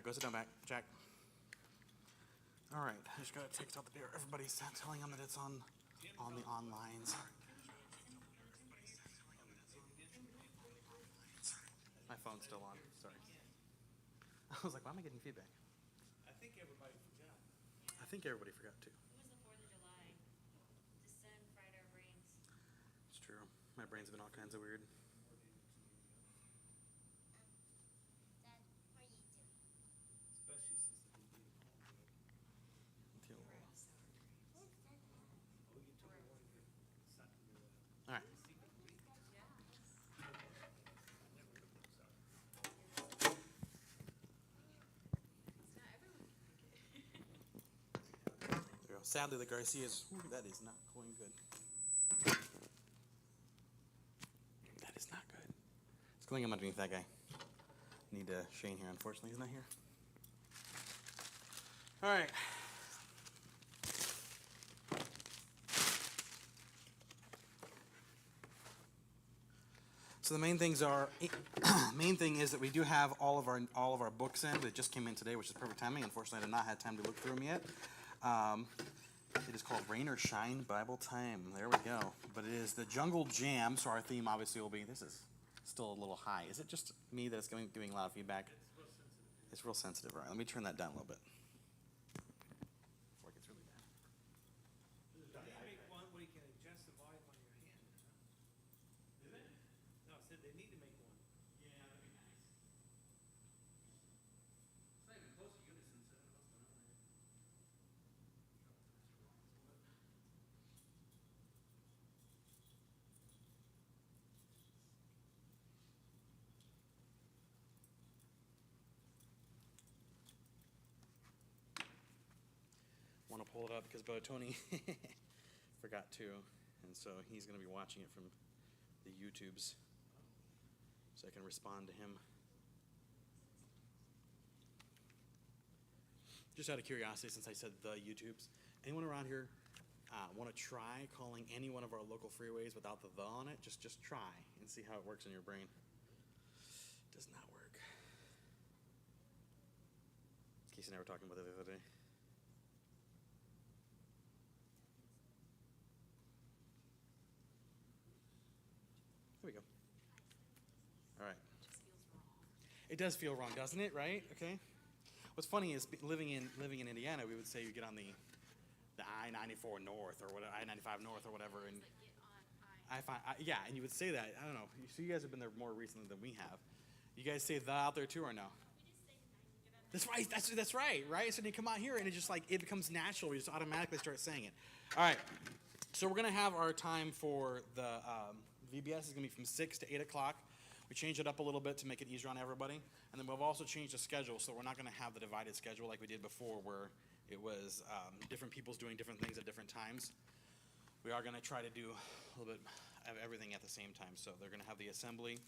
right, go sit down back, Jack. All right, I just gotta text out the door. Everybody's telling them that it's on the onlines. My phone's still on. Sorry. I was like, why am I getting feedback? I think everybody forgot. I think everybody forgot too. It was the 4th of July. The sun fried our brains. It's true. My brain's been all kinds of weird. Dad, what are you doing? Especially since the new year. Feel- What's that? Oh, you took away your second All right. secret week. Yeah. I never took it, sorry. It's not everyone can make it. There we go. Sadly, the Garcias, that is not going good. That is not good. It's going underneath that guy. Need Shane here. Unfortunately, he's not here. All right. So the main thing is that we do have all of our books in. It just came in today, which is perfect timing. Unfortunately, I did not have time to look through them yet. It is called Rain or Shine Bible Time. There we go. But it is the Jungle Jam, so our theme obviously will be. This is still a little high. Is it just me that is giving a lot of feedback? It's real sensitive. It's real sensitive. All right, let me turn that down a little bit. Before it gets really bad. You make one where you can adjust the volume on your hand. Huh? No, I said they need to make one. Yeah, that'd be nice. It's not even close to unison, so I don't know what's going on there. Want to pull it up because Brother Tony forgot to, and so he's going to be watching it from the YouTubes, so I can respond to him. Just out of curiosity, since I said the YouTubes, anyone around here want to try calling any one of our local freeways without the on it? Just try and see how it works in your brain. Does not work. Casey and I were talking about it the other day. There we go. All right. It just feels wrong. It does feel wrong, doesn't it? Right? Okay. What's funny is living in Indiana, we would say you get on the I-94 North or whatever, I-95 North or whatever, and It's like get on yeah, and you would say that. I don't know. So you guys have been there more recently than we have. You guys say the out there too or no? We just say That's right. That's right. Right. So then you come out here and it just like it becomes natural. You just automatically start saying it. All right. So we're gonna have our time for the VBS is gonna be from 6 to 8 o'clock. We changed it up a little bit to make it easier on everybody, and then we've also changed the schedule, so we're not gonna have the divided schedule like we did before, where it was different people's doing different things at different times. We are gonna try to do a little bit of everything at the same time. So they're gonna have the assembly.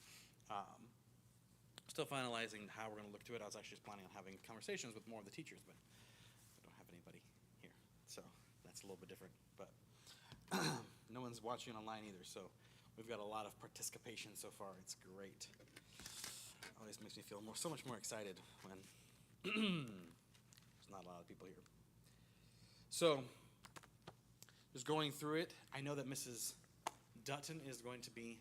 Still finalizing how we're gonna look to it. I was actually planning on having conversations with more of the teachers, but I don't have anybody here, so that's a little bit different. But no one's watching online either, so we've got a lot of participation so far. It's great. Always makes me feel so much more excited when there's not a lot of people here. So, just going through it, I know that Mrs. Dutton is going to be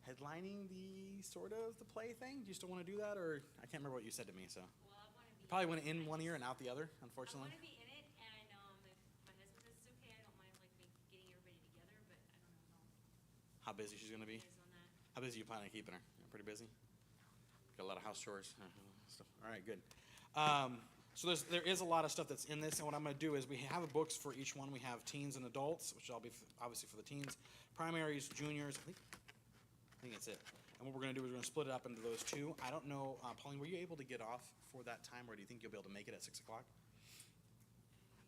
headlining the play thing. Do you still want to do that, or I can't remember what you said to me? So, well, I want to be. you probably went in one ear and out the other, I unfortunately. want to be in it, and if my husband says it's okay, I don't mind like getting everybody together, but I don't know How busy she's going to be? is on that. How busy you planning on keeping her? Pretty busy? Got a lot of house chores. Stuff. All right, good. So there is a lot of stuff that's in this, and what I'm going to do is we have books for each one. We have teens and adults, which I'll be obviously for the teens, primaries, juniors. I think that's it. And what we're going to do is we're going to split it up into those two. I don't know, Pauline, were you able to get off for that time, or do you think you'll be able to make it at 6 o'clock? I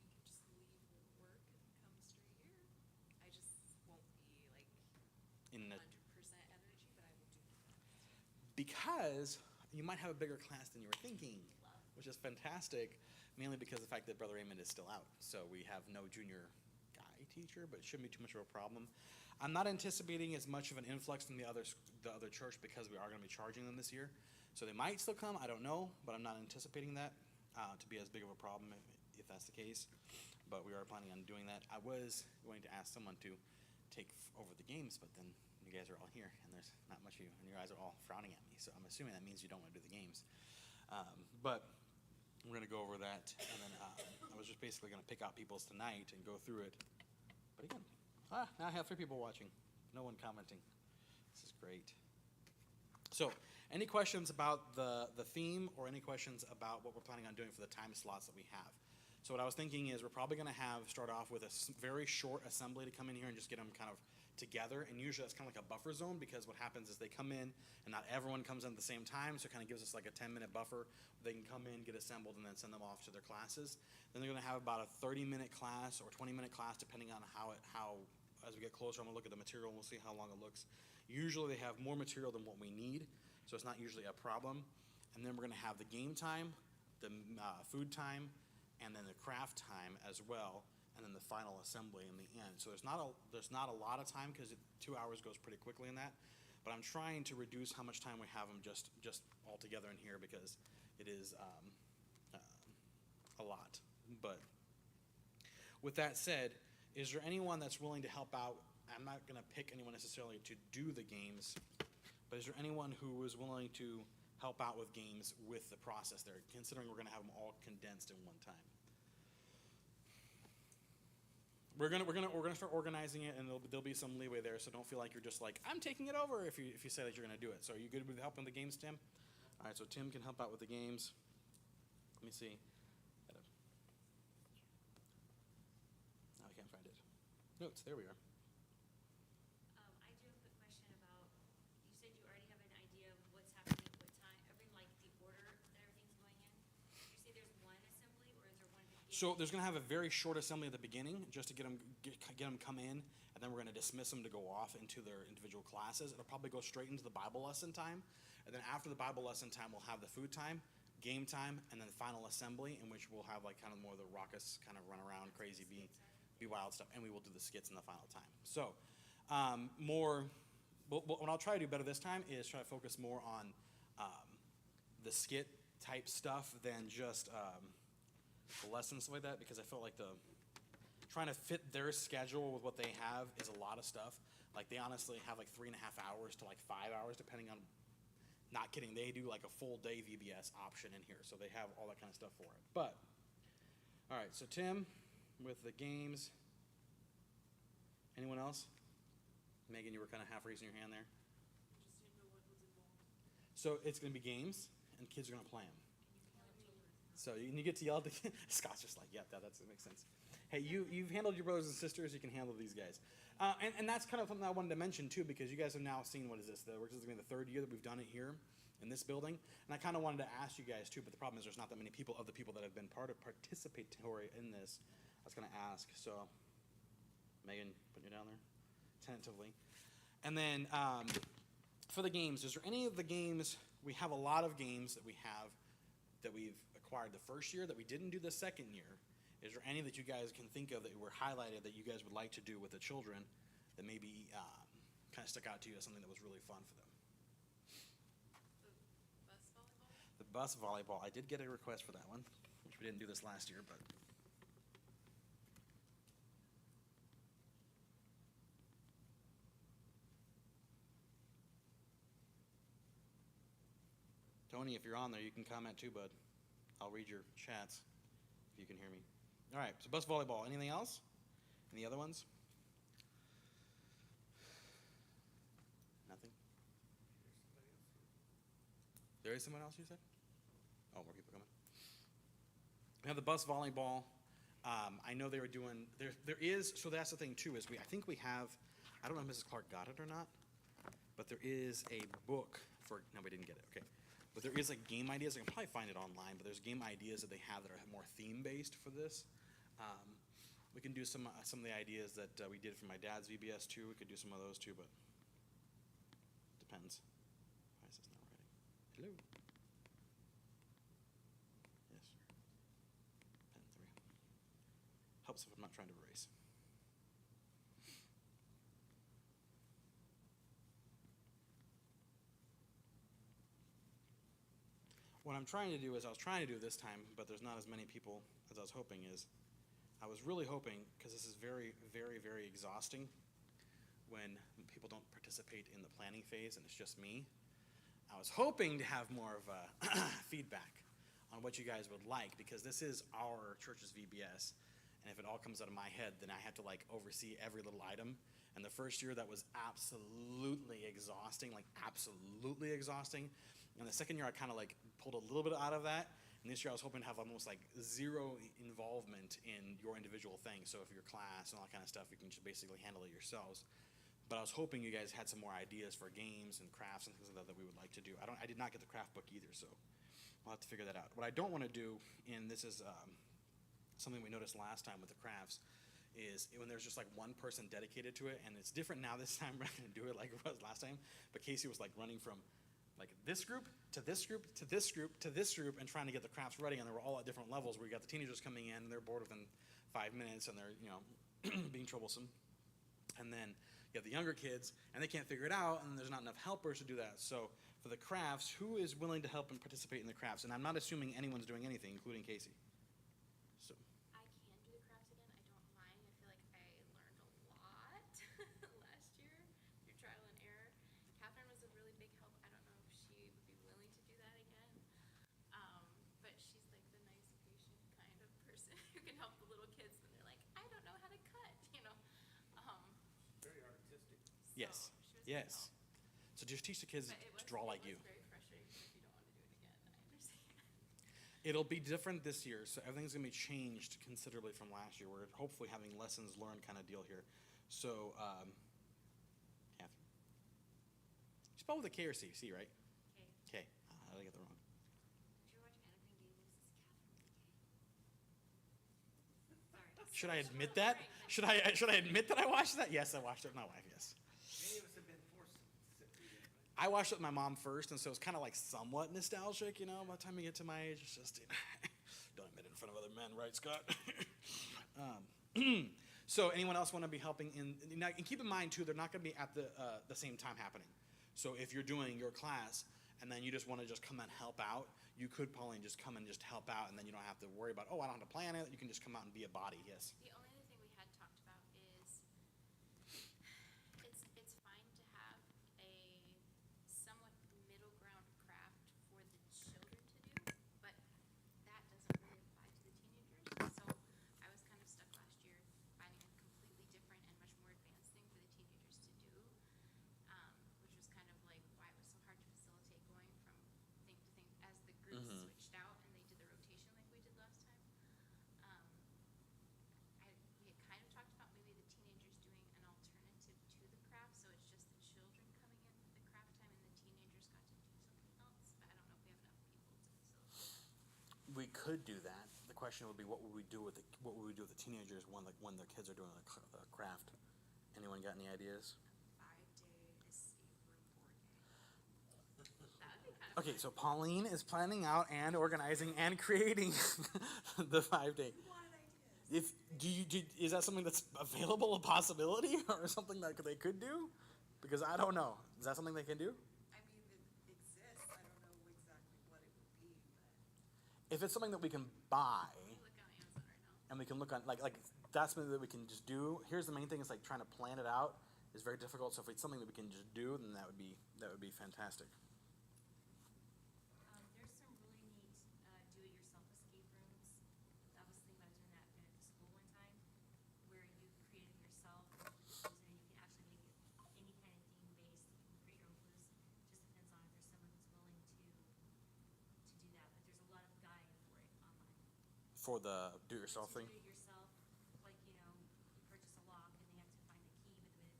can just leave work and come straight here. I just won't be like In the 100% energy, but I will do that. Because you might have a bigger class than you were thinking, which is fantastic, mainly because of the fact that Brother Raymond is still out. So we have no junior guy teacher, but it shouldn't be too much of a problem. I'm not anticipating as much of an influx from the other church because we are going to be charging them this year. So they might still come, I don't know, but I'm not anticipating that to be as big of a problem if that's the case. But we are planning on doing that. I was going to ask someone to take over the games, but then you guys are all here, and there's not much of you, and your eyes are all frowning at me. So I'm assuming that means you don't want to do the games. But we're going to go over that, and then I was just basically going to pick out people's tonight and go through it. But again, now I have 3 people watching, no one commenting. This is great. So, any questions about the theme or any questions about what we're planning on doing for the time slots that we have? So what I was thinking is we're probably going to start off with a very short assembly to come in here and just get them kind of together. And usually that's kind of like a buffer zone, because what happens is they come in and not everyone comes in at the same time. So it kind of gives us like a 10-minute buffer. They can come in, get assembled, and then send them off to their classes. Then they're going to have about a 30-minute class or 20-minute class, depending on how as we get closer, I'm going to look at the material and we'll see how long it looks. Usually they have more material than what we need, so it's not usually a problem. And then we're going to have the game time, the food time, and then the craft time as well, and then the final assembly in the end. So there's not a lot of time, because 2 hours goes pretty quickly in that. But I'm trying to reduce how much time we have them just all together in here, because it is a lot. But with that said, is there anyone that's willing to help out? I'm not going to pick anyone necessarily to do the games, but is there anyone who is willing to help out with games with the process there, considering we're going to have them all condensed in one time? We're gonna start organizing it, and there'll be some leeway there. So don't feel like you're just like, I'm taking it over if you say that you're gonna do it. So are you good with helping the games, Tim? All right. So Tim can help out with the games. Let me see. No, I can't find it. Notes. There we are. I do have a quick question about, you said you already have an idea of what's happening at what time, like the order that everything's going in. Did you say there's one assembly, or is there one at the beginning? So there's going to have a very short assembly at the beginning, just to get them come in, and then we're going to dismiss them to go off into their individual classes. It'll probably go straight into the Bible lesson time, and then after the Bible lesson time, we'll have the food time, game time, and then the final assembly, in which we'll have like kind of more of the raucous kind of run around, crazy, be wild stuff, and we will do the skits in the final time. So what I'll try to do better this time is try to focus more on the skit type stuff than just the lessons, stuff like that, because I felt like trying to fit their schedule with what they have is a lot of stuff. Like they honestly have like 3.5 hours to like 5 hours, depending on, not kidding, they do like a full day VBS option in here. So they have all that kind of stuff for it. But, all right, so Tim with the games. Anyone else? Megan, you were kind of half raising your hand there. Just didn't know what was involved. So it's going to be games, and kids are going to play them. So you get to yell at the kids. Scott's just like, yeah, that makes sense. Hey, you've handled your brothers and sisters. You can handle these guys. And that's kind of something I wanted to mention, too, because you guys have now seen, what is this? This is going to be the 3rd year that we've done it here in this building. And I kind of wanted to ask you guys, too, but the problem is there's not that many people that have been participatory in this. I was going to ask. So, Megan, putting you down there tentatively. And then for the games, is there any of the games, we have a lot of games that we've acquired the 1st year that we didn't do the 2nd year. Is there any that you guys can think of that were highlighted that you guys would like to do with the children that maybe kind of stuck out to you as something that was really fun for them? The bus volleyball? The bus volleyball. I did get a request for that one, which we didn't do this last year, but. Tony, if you're on there, you can comment too, bud. I'll read your chats if you can hear me. All right, so bus volleyball. Anything else? Any other ones? Nothing? There is someone else, you said? Oh, more people coming. We have the bus volleyball. I know they were doing, there is, so that's the thing too, is I think we have, I don't know if Mrs. Clark got it or not, but there is a book no, we didn't get it, okay. But there is like game ideas. I can probably find it online, but there's game ideas that they have that are more theme-based for this. We can do some of the ideas that we did for my dad's VBS too. We could do some of those too, but depends. Why is this not writing? Hello. Yes, sir. Pen, there we go. Helps if I'm not trying to erase. what I'm trying to do is, I was trying to do this time, but there's not as many people as I was hoping is, I was really hoping, because this is very, very, very exhausting when people don't participate in the planning phase and it's just me. I was hoping to have more of a feedback on what you guys would like, because this is our church's VBS. And if it all comes out of my head, then I have to like oversee every little item. And the first year that was absolutely exhausting, like absolutely exhausting. And the second year I kind of like pulled a little bit out of that. And this year I was hoping to have almost like zero involvement in your individual thing. So if your class and all that kind of stuff, you can just basically handle it yourselves. But I was hoping you guys had some more ideas for games and crafts and things like that that we would like to do. I did not get the craft book either, so we'll have to figure that out. What I don't want to do, and this is something we noticed last time with the crafts, is when there's just like one person dedicated to it, and it's different now this time, we're going to do it like it was last time, but Casey was like running from like this group to this group to this group to this group and trying to get the crafts ready, and they were all at different levels where you got the teenagers coming in and they're bored within 5 minutes and they're, you know, being troublesome. And then you have the younger kids and they can't figure it out, and there's not enough helpers to do that. So for the crafts, who is willing to help and participate in the crafts? And I'm not assuming anyone's doing anything, including Casey. So I can do the crafts again. I don't mind. I feel like I learned a lot last year through trial and error. Catherine was a really big help. I don't know if she would be willing to do that again. But she's like the nice, patient kind of person who can help the little kids when they're like, I don't know how to cut, you know. Very artistic. yes, She was a big yes. help. So just teach the kids But to draw like it you. was very frustrating if you don't want to do it again. I understand. It'll be different this year, so everything's gonna be changed considerably from last year. We're hopefully having lessons learned kind of deal here. So, Catherine, you spell with a K or C? C, right? Okay. K. How did I get that wrong? Did you watch Anna Green Gables? It's Catherine with a K. Sorry. Should I admit that? Should I admit that I watched that? Yes, I watched it with my wife. Yes. Many of us have been forced to sit through that, right? I watched it with my mom first, and so it's kind of like somewhat nostalgic, you know. By the time you get to my age, it's just, you know, don't admit it in front of other men, right, Scott? So, anyone else want to be helping in? Now, and keep in mind too, they're not going to be at the same time happening. So, if you're doing your class and then you just want to just come and help out, you could, Pauline, just come and just help out, and then you don't have to worry about, oh, I don't have to plan it. You can just come out and be a body. Yes. The only other thing we had talked about is it's fine to have a somewhat middle ground craft for the children to do, but that doesn't really apply to the teenagers. So I was kind of stuck last year finding a completely different and much more advanced thing for the teenagers to do, which was kind of like why it was so hard to facilitate going from thing to thing as the groups switched out and they did the rotation like we did last time. We had kind of talked about maybe the teenagers doing an alternative to the craft, so it's just the children coming in for the craft time and the teenagers got to do something else, but I don't know if we have enough people to facilitate that. We could do that. The question would be, what would we do with the teenagers when their kids are doing the craft? Anyone got any ideas? 5-day escape room board game. That would be kind of Okay, fun. so Pauline is planning out and organizing and creating the 5-day. Is that something that's available, a possibility, or something that they could do? Because I don't know. Is that something they can do? I mean, it exists. I don't know exactly what it would be, but If it's something that we can buy Look on Amazon right now. and we can look on, like that's something that we can just do. Here's the main thing: is like trying to plan it out is very difficult. So if it's something that we can just do, then that would be fantastic. There's some really neat do-it-yourself escape rooms. I was thinking about doing that at the school one time, where you create it yourself, use it, and you can actually make it any kind of theme-based. You can create your own clues. Just depends on if there's someone who's willing to do that. But there's a lot of guide for it online. For the do-it-yourself To thing. do it yourself, like, you know, you purchase a lock and they have to find the key, but the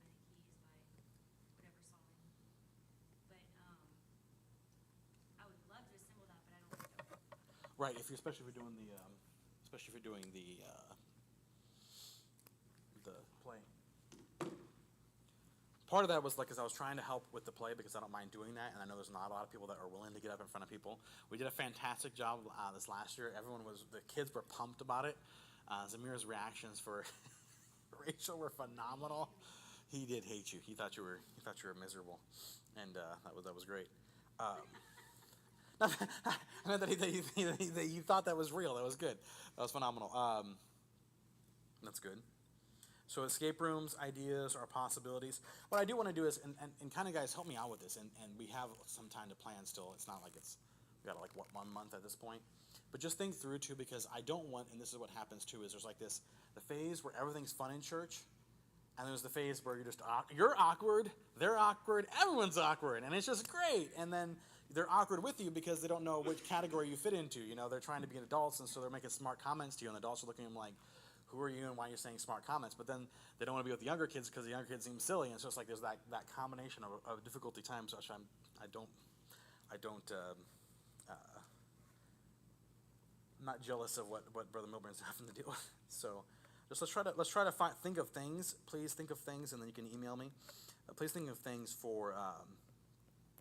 way they find the key is by whatever solving. But I would love to assemble that, but I don't think that would. Right, especially if you're doing the play. Part of that was like, as I was trying to help with the play, because I don't mind doing that, and I know there's not a lot of people that are willing to get up in front of people. We did a fantastic job this last year. The kids were pumped about it. Zamira's reactions for Rachel were phenomenal. He did hate you. He thought you were miserable, and that was great. I meant that he thought that was real. That was good. That was phenomenal. That's good. So escape rooms, ideas, or possibilities. What I do want to do is, and kind of guys, help me out with this. And we have some time to plan still. It's not like we got like, what, 1 month at this point. But just think through too, because I don't want, and this is what happens too, is there's like the phase where everything's fun in church. And there's the phase where you're awkward, they're awkward, everyone's awkward, and it's just great. And then they're awkward with you because they don't know which category you fit into. You know, they're trying to be adults, and so they're making smart comments to you, and the adults are looking at them like, who are you and why are you saying smart comments? But then they don't want to be with the younger kids because the younger kids seem silly, and so it's like there's that combination of difficulty times, which I'm not jealous of what Brother Milburn's having to deal with. So just let's try to think of things. Please think of things, and then you can email me. Please think of things for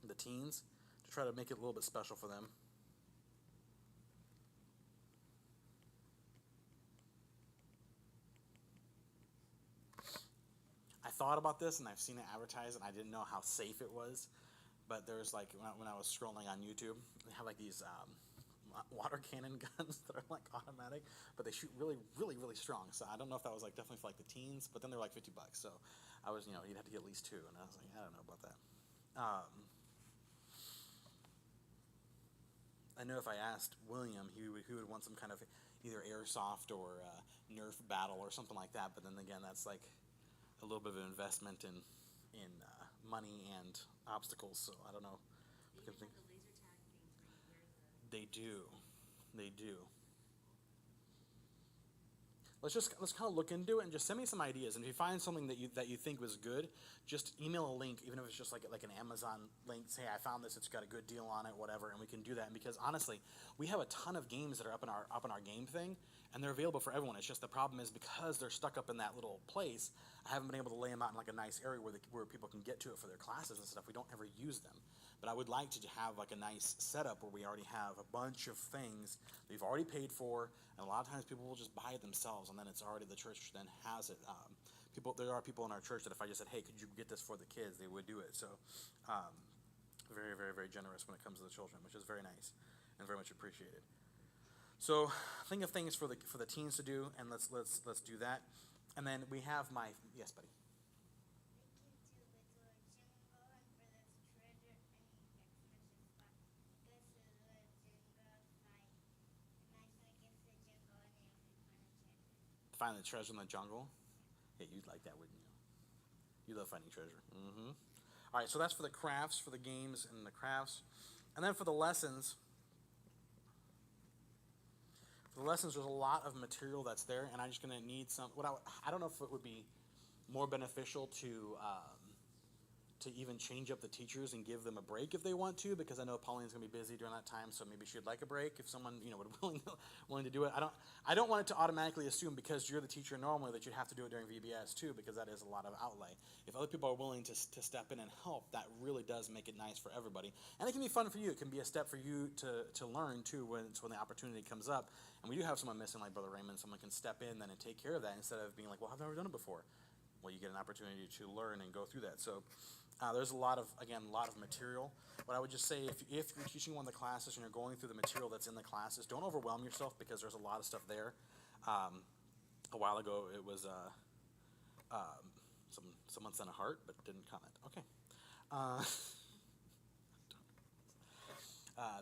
the teens to try to make it a little bit special for them. I thought about this, and I've seen it advertised, and I didn't know how safe it was. But there's like when I was scrolling on YouTube, they have like these water cannon guns that are like automatic, but they shoot really, really, really strong. So I don't know if that was like definitely for like the teens, but then they're like $50. So I was, you'd have to get at least 2, and I was like, I don't know about that. I know if I asked William, he would want some kind of either airsoft or Nerf battle or something like that. But then again, that's like a little bit of an investment in money and obstacles. So I don't know. They even have the laser tag things where you wear the. They do. Let's kind of look into it and just send me some ideas. And if you find something that you think was good, just email a link, even if it's just like an Amazon link. Say, I found this; it's got a good deal on it, whatever, and we can do that. And because honestly, we have a ton of games that are up in our game thing, and they're available for everyone. It's just the problem is because they're stuck up in that little place, I haven't been able to lay them out in like a nice area where people can get to it for their classes and stuff. We don't ever use them. But I would like to have like a nice setup where we already have a bunch of things we've already paid for, and a lot of times people will just buy it themselves, and then it's already the church then has it. There are people in our church that if I just said, hey, could you get this for the kids, they would do it. So very, very, very generous when it comes to the children, which is very nice and very much appreciated. So think of things for the teens to do, and let's do that. And then we have yes, buddy. Find the treasure in the jungle. Yeah, you'd like that, wouldn't you? You love finding treasure. Mm-hmm. All right, so that's for the crafts, for the games and the crafts. And then for the lessons. For the lessons, there's a lot of material that's there, and I'm just going to need some. I don't know if it would be more beneficial to even change up the teachers and give them a break if they want to, because I know Pauline's going to be busy during that time, so maybe she'd like a break if someone would willing to do it. I don't want it to automatically assume because you're the teacher normally that you have to do it during VBS too, because that is a lot of outlay. If other people are willing to step in and help, that really does make it nice for everybody, and it can be fun for you. It can be a step for you to learn too when the opportunity comes up. And we do have someone missing like Brother Raymond. Someone can step in then and take care of that instead of being like, well, I've never done it before. Well, you get an opportunity to learn and go through that. So there's a lot of material. But I would just say if you're teaching one of the classes and you're going through the material that's in the classes, don't overwhelm yourself because there's a lot of stuff there. A while ago, it was someone sent a heart but didn't comment. Okay.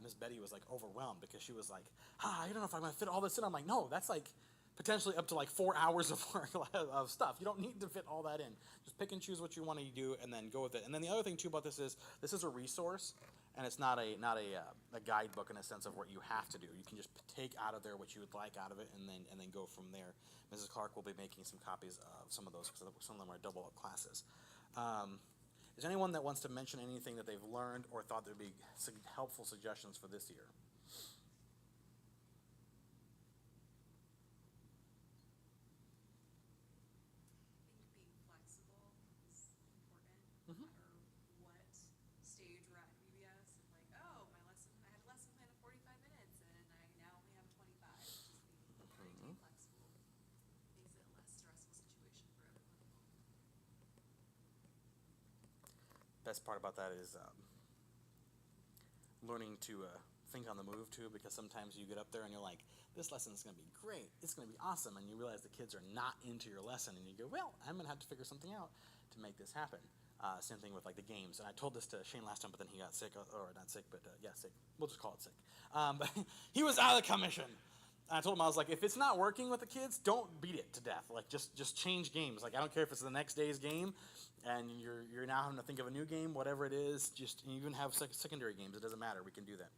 Miss Betty was like overwhelmed because she was like, I don't know if I'm going to fit all this in. I'm like, no, that's like potentially up to like 4 hours of work of stuff. You don't need to fit all that in. Just pick and choose what you want to do and then go with it. And then the other thing too about this is a resource, and it's not a guidebook in a sense of what you have to do. You can just take out of there what you would like out of it, and then go from there. Mrs. Clark will be making some copies of some of those because some of them are double up classes. Is there anyone that wants to mention anything that they've learned or thought there would be helpful suggestions for this year? Being flexible is important, no matter what stage we're at in VBS. And like, I had a lesson plan of 45 minutes, and I now only have 25. Just being flexible makes it a less stressful situation for everyone involved. Best part about that is learning to think on the move too, because sometimes you get up there and you're like, this lesson is going to be great, it's going to be awesome, and you realize the kids are not into your lesson, and you go, well, I'm going to have to figure something out to make this happen. Same thing with like the games, and I told this to Shane last time, but then he got sick, or not sick, but yeah, sick. We'll just call it sick. But he was out of commission. And I told him, I was like, if it's not working with the kids, don't beat it to death. Like, just change games. Like, I don't care if it's the next day's game, and you're now having to think of a new game, whatever it is. Just even have secondary games. It doesn't matter. We can do that.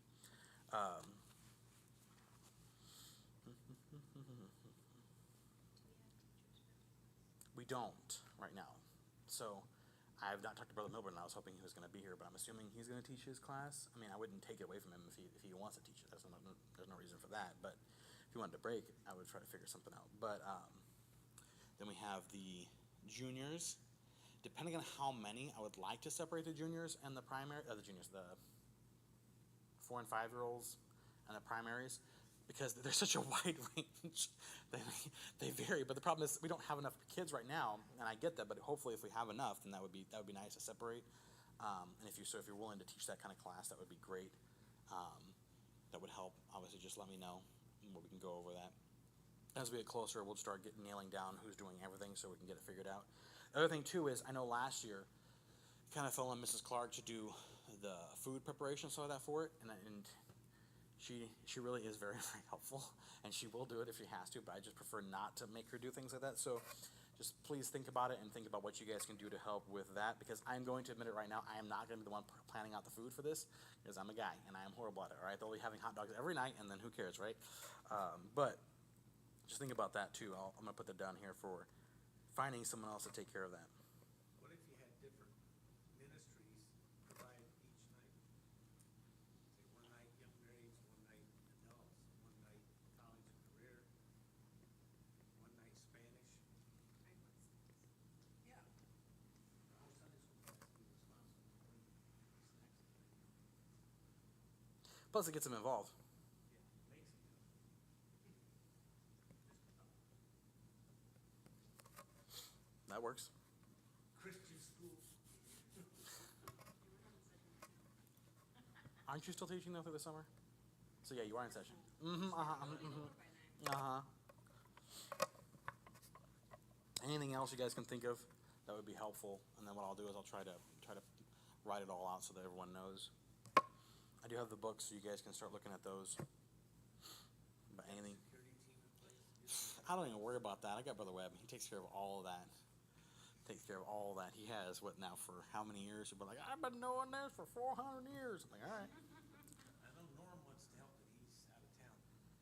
We don't right now. So I have not talked to Brother Milburn, and I was hoping he was going to be here, but I'm assuming he's going to teach his class. I mean, I wouldn't take it away from him if he wants to teach it. There's no reason for that. But if he wanted to break, I would try to figure something out. But then we have the juniors. Depending on how many, I would like to separate the juniors and the 4 and 5 year olds and the primaries, because there's such a wide range. They vary, but the problem is we don't have enough kids right now, and I get that. But hopefully, if we have enough, then that would be nice to separate. And if you're willing to teach that kind of class, that would be great. That would help. Obviously, just let me know, and we can go over that. As we get closer, we'll start nailing down who's doing everything, so we can get it figured out. The other thing too is, I know last year, kind of fell on Mrs. Clark to do the food preparation, so that for it, and she really is very, very helpful, and she will do it if she has to, but I just prefer not to make her do things like that. So just please think about it and think about what you guys can do to help with that, because I'm going to admit it right now, I am not going to be the one planning out the food for this, because I'm a guy and I am horrible at it. All right, they'll be having hot dogs every night, and then who cares, right? But just think about that too. I'm going to put that down here for finding someone else to take care of that. What if you had different ministries provide each night? Say one night young grades, one night adults, one night college and career, one night Spanish. Yeah. The whole Sunday school class be responsible for bringing snacks and things. Plus, it gets them involved. Yeah, makes them do it. That works. Christian school. Aren't you still teaching though through the summer? So yeah, you are in session. Anything else you guys can think of that would be helpful, and then what I'll do is I'll try to write it all out so that everyone knows. I do have the books, so you guys can start looking at those. But anything, Security team in place. I don't even worry about that. I got Brother Webb. He takes care of all of that. He has what now for how many years? He'll be like, I've been doing this for 400 years. I'm like, all right. I know Norm wants to help, but he's out of town.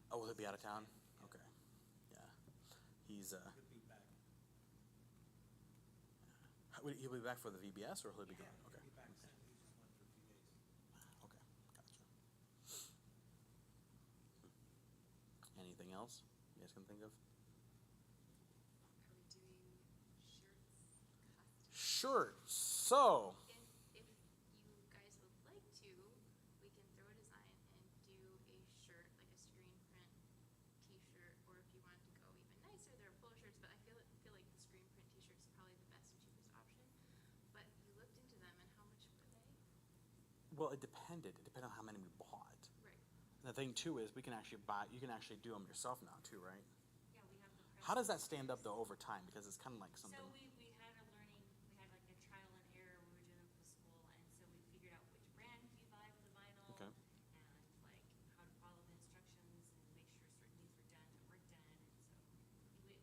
Oh, will he be out of town? Okay. Yeah. He's He'll be back. he'll be back for the VBS, or he'll be Yeah, gone? Okay. he'll be back soon. He just went for a few days. Okay. Gotcha. Anything else you guys can think of? Are we doing shirts, costumes? Shirts. So, And if you guys would like to, we can throw a design and do a shirt, like a screen print t-shirt, or if you wanted to go even nicer, there are polo shirts, but I feel like the screen print t-shirt is probably the best and cheapest option. But you looked into them, and how much were they? well, it depended. It depended on how many we bought. Right. And the thing too is you can actually do them yourself now too, right? Yeah, we have the. How does that stand up though over time? Because it's kind of like something. So we had like a trial and error, we were doing it for school, and so we figured out which brand you buy for the vinyl. Okay. And like how to follow the instructions and make sure certain things were done that weren't done, and so we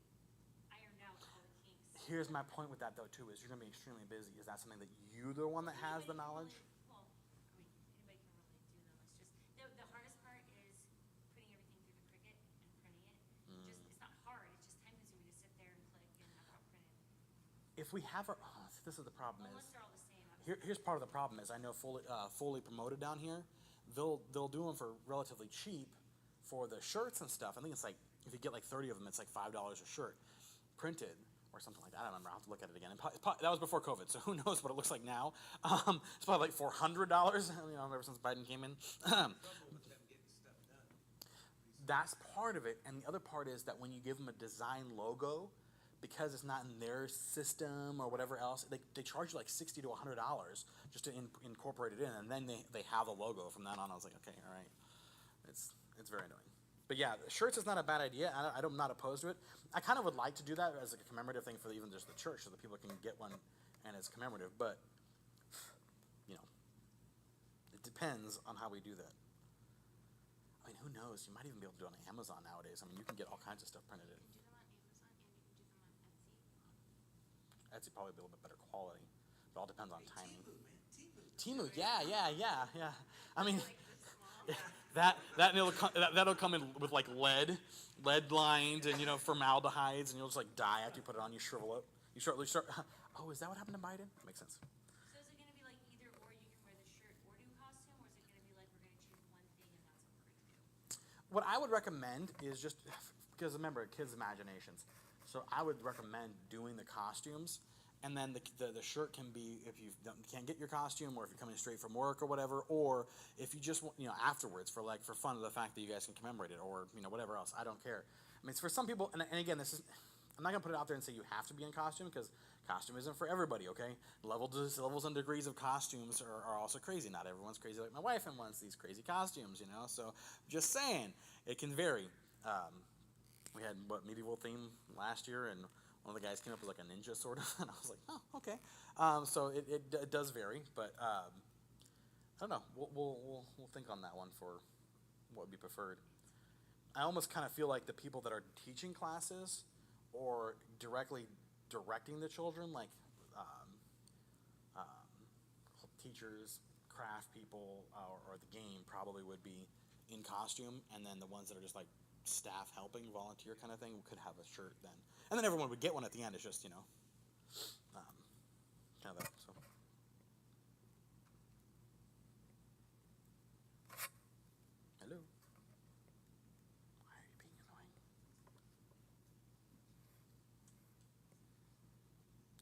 ironed out all the kinks. Here's my point with that though too, is you're gonna be extremely busy. Is that something that you're the one that has the knowledge? Well, I mean, anybody can really do them, it's just, the hardest part is putting everything through the Cricut and printing it. It's not hard, it's just time consuming to sit there and click and have it all printed. If we have our, this is the problem Unless is, they're all the same, obviously. here's part of the problem is I know fully promoted down here, they'll do them for relatively cheap for the shirts and stuff. I think it's like, if you get like 30 of them, it's like $5 a shirt printed or something like that. I don't remember. I'll have to look at it again. That was before COVID, so who knows what it looks like now. It's probably like $400, ever since Biden came in. Trouble with them getting stuff done. That's part of it, and the other part is that when you give them a design logo, because it's not in their system or whatever else, they charge you like $60 to $100 just to incorporate it in, and then they have the logo from that on. I was like, okay, all right. it's very annoying. But yeah, shirts is not a bad idea. I'm not opposed to it. I kind of would like to do that as like a commemorative thing for even just the church, so that people can get one and it's commemorative. But you know, it depends on how we do that. I mean, who knows? You might even be able to do it on Amazon nowadays. I mean, you can get all kinds of stuff printed in. You can do them on Amazon and you can do them on Etsy. Etsy probably be a little bit better quality. It all depends on timing. Timu, man, Timu. Timu, yeah. I mean, Like this small. that'll come in with like lead lined, and formaldehydes, and you'll just like die after you put it on. You shrivel up. You start. Oh, is that what happened to Biden? Makes sense. So is it gonna be like either or, you can wear the shirt or do costume, or is it gonna be like we're gonna choose one thing and that's what we're gonna do? What I would recommend is just because remember, kids' imaginations. So I would recommend doing the costumes, and then the shirt can be if you can't get your costume, or if you're coming straight from work or whatever, or if you just want, afterwards for fun of the fact that you guys can commemorate it, or whatever else. I don't care. I mean, it's for some people, and again, this is. I'm not gonna put it out there and say you have to be in costume, because costume isn't for everybody. Okay, levels and degrees of costumes are also crazy. Not everyone's crazy like my wife and wants these crazy costumes. So just saying, it can vary. We had medieval theme last year, and one of the guys came up with like a ninja sort of, and I was like, oh, okay. So it does vary, but I don't know. We'll think on that one for what would be preferred. I almost kind of feel like the people that are teaching classes or directly directing the children, like teachers, craft people, or the game probably would be in costume, and then the ones that are just like staff helping, volunteer kind of thing, could have a shirt then, and then everyone would get one at the end. It's just kind of that. So. Hello. Why are you being annoying?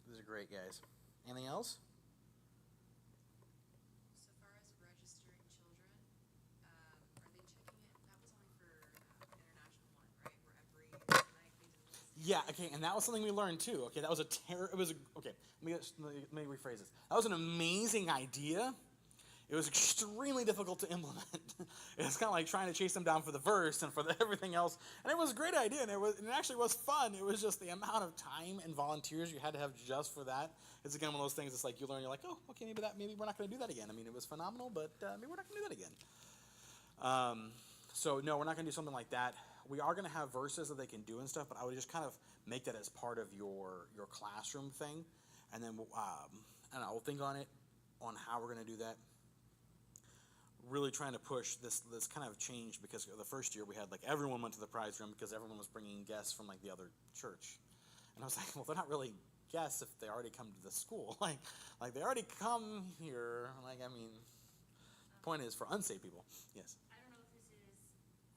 These are great, guys. Anything else? So far as registering children, are they checking it? That was only for international one, right? Where every night they did this. Yeah. Okay, and that was something we learned too. Okay, that was okay. Let me rephrase this. That was an amazing idea. It was extremely difficult to implement. It's kind of like trying to chase them down for the verse and for everything else. And it was a great idea, and it actually was fun. It was just the amount of time and volunteers you had to have just for that. It's again one of those things. It's like you learn. You're like, oh, okay, maybe we're not going to do that again. I mean, it was phenomenal, but maybe we're not going to do that again. So no, we're not going to do something like that. We are going to have verses that they can do and stuff, but I would just kind of make that as part of your classroom thing, and then and I will think on on how we're going to do that. Really trying to push this kind of change, because the first year we had like everyone went to the prize room because everyone was bringing guests from like the other church, and I was like, well, they're not really guests if they already come to the school, like they already come here. Like, I mean, the point is for unsafe people. Yes. I don't know if this is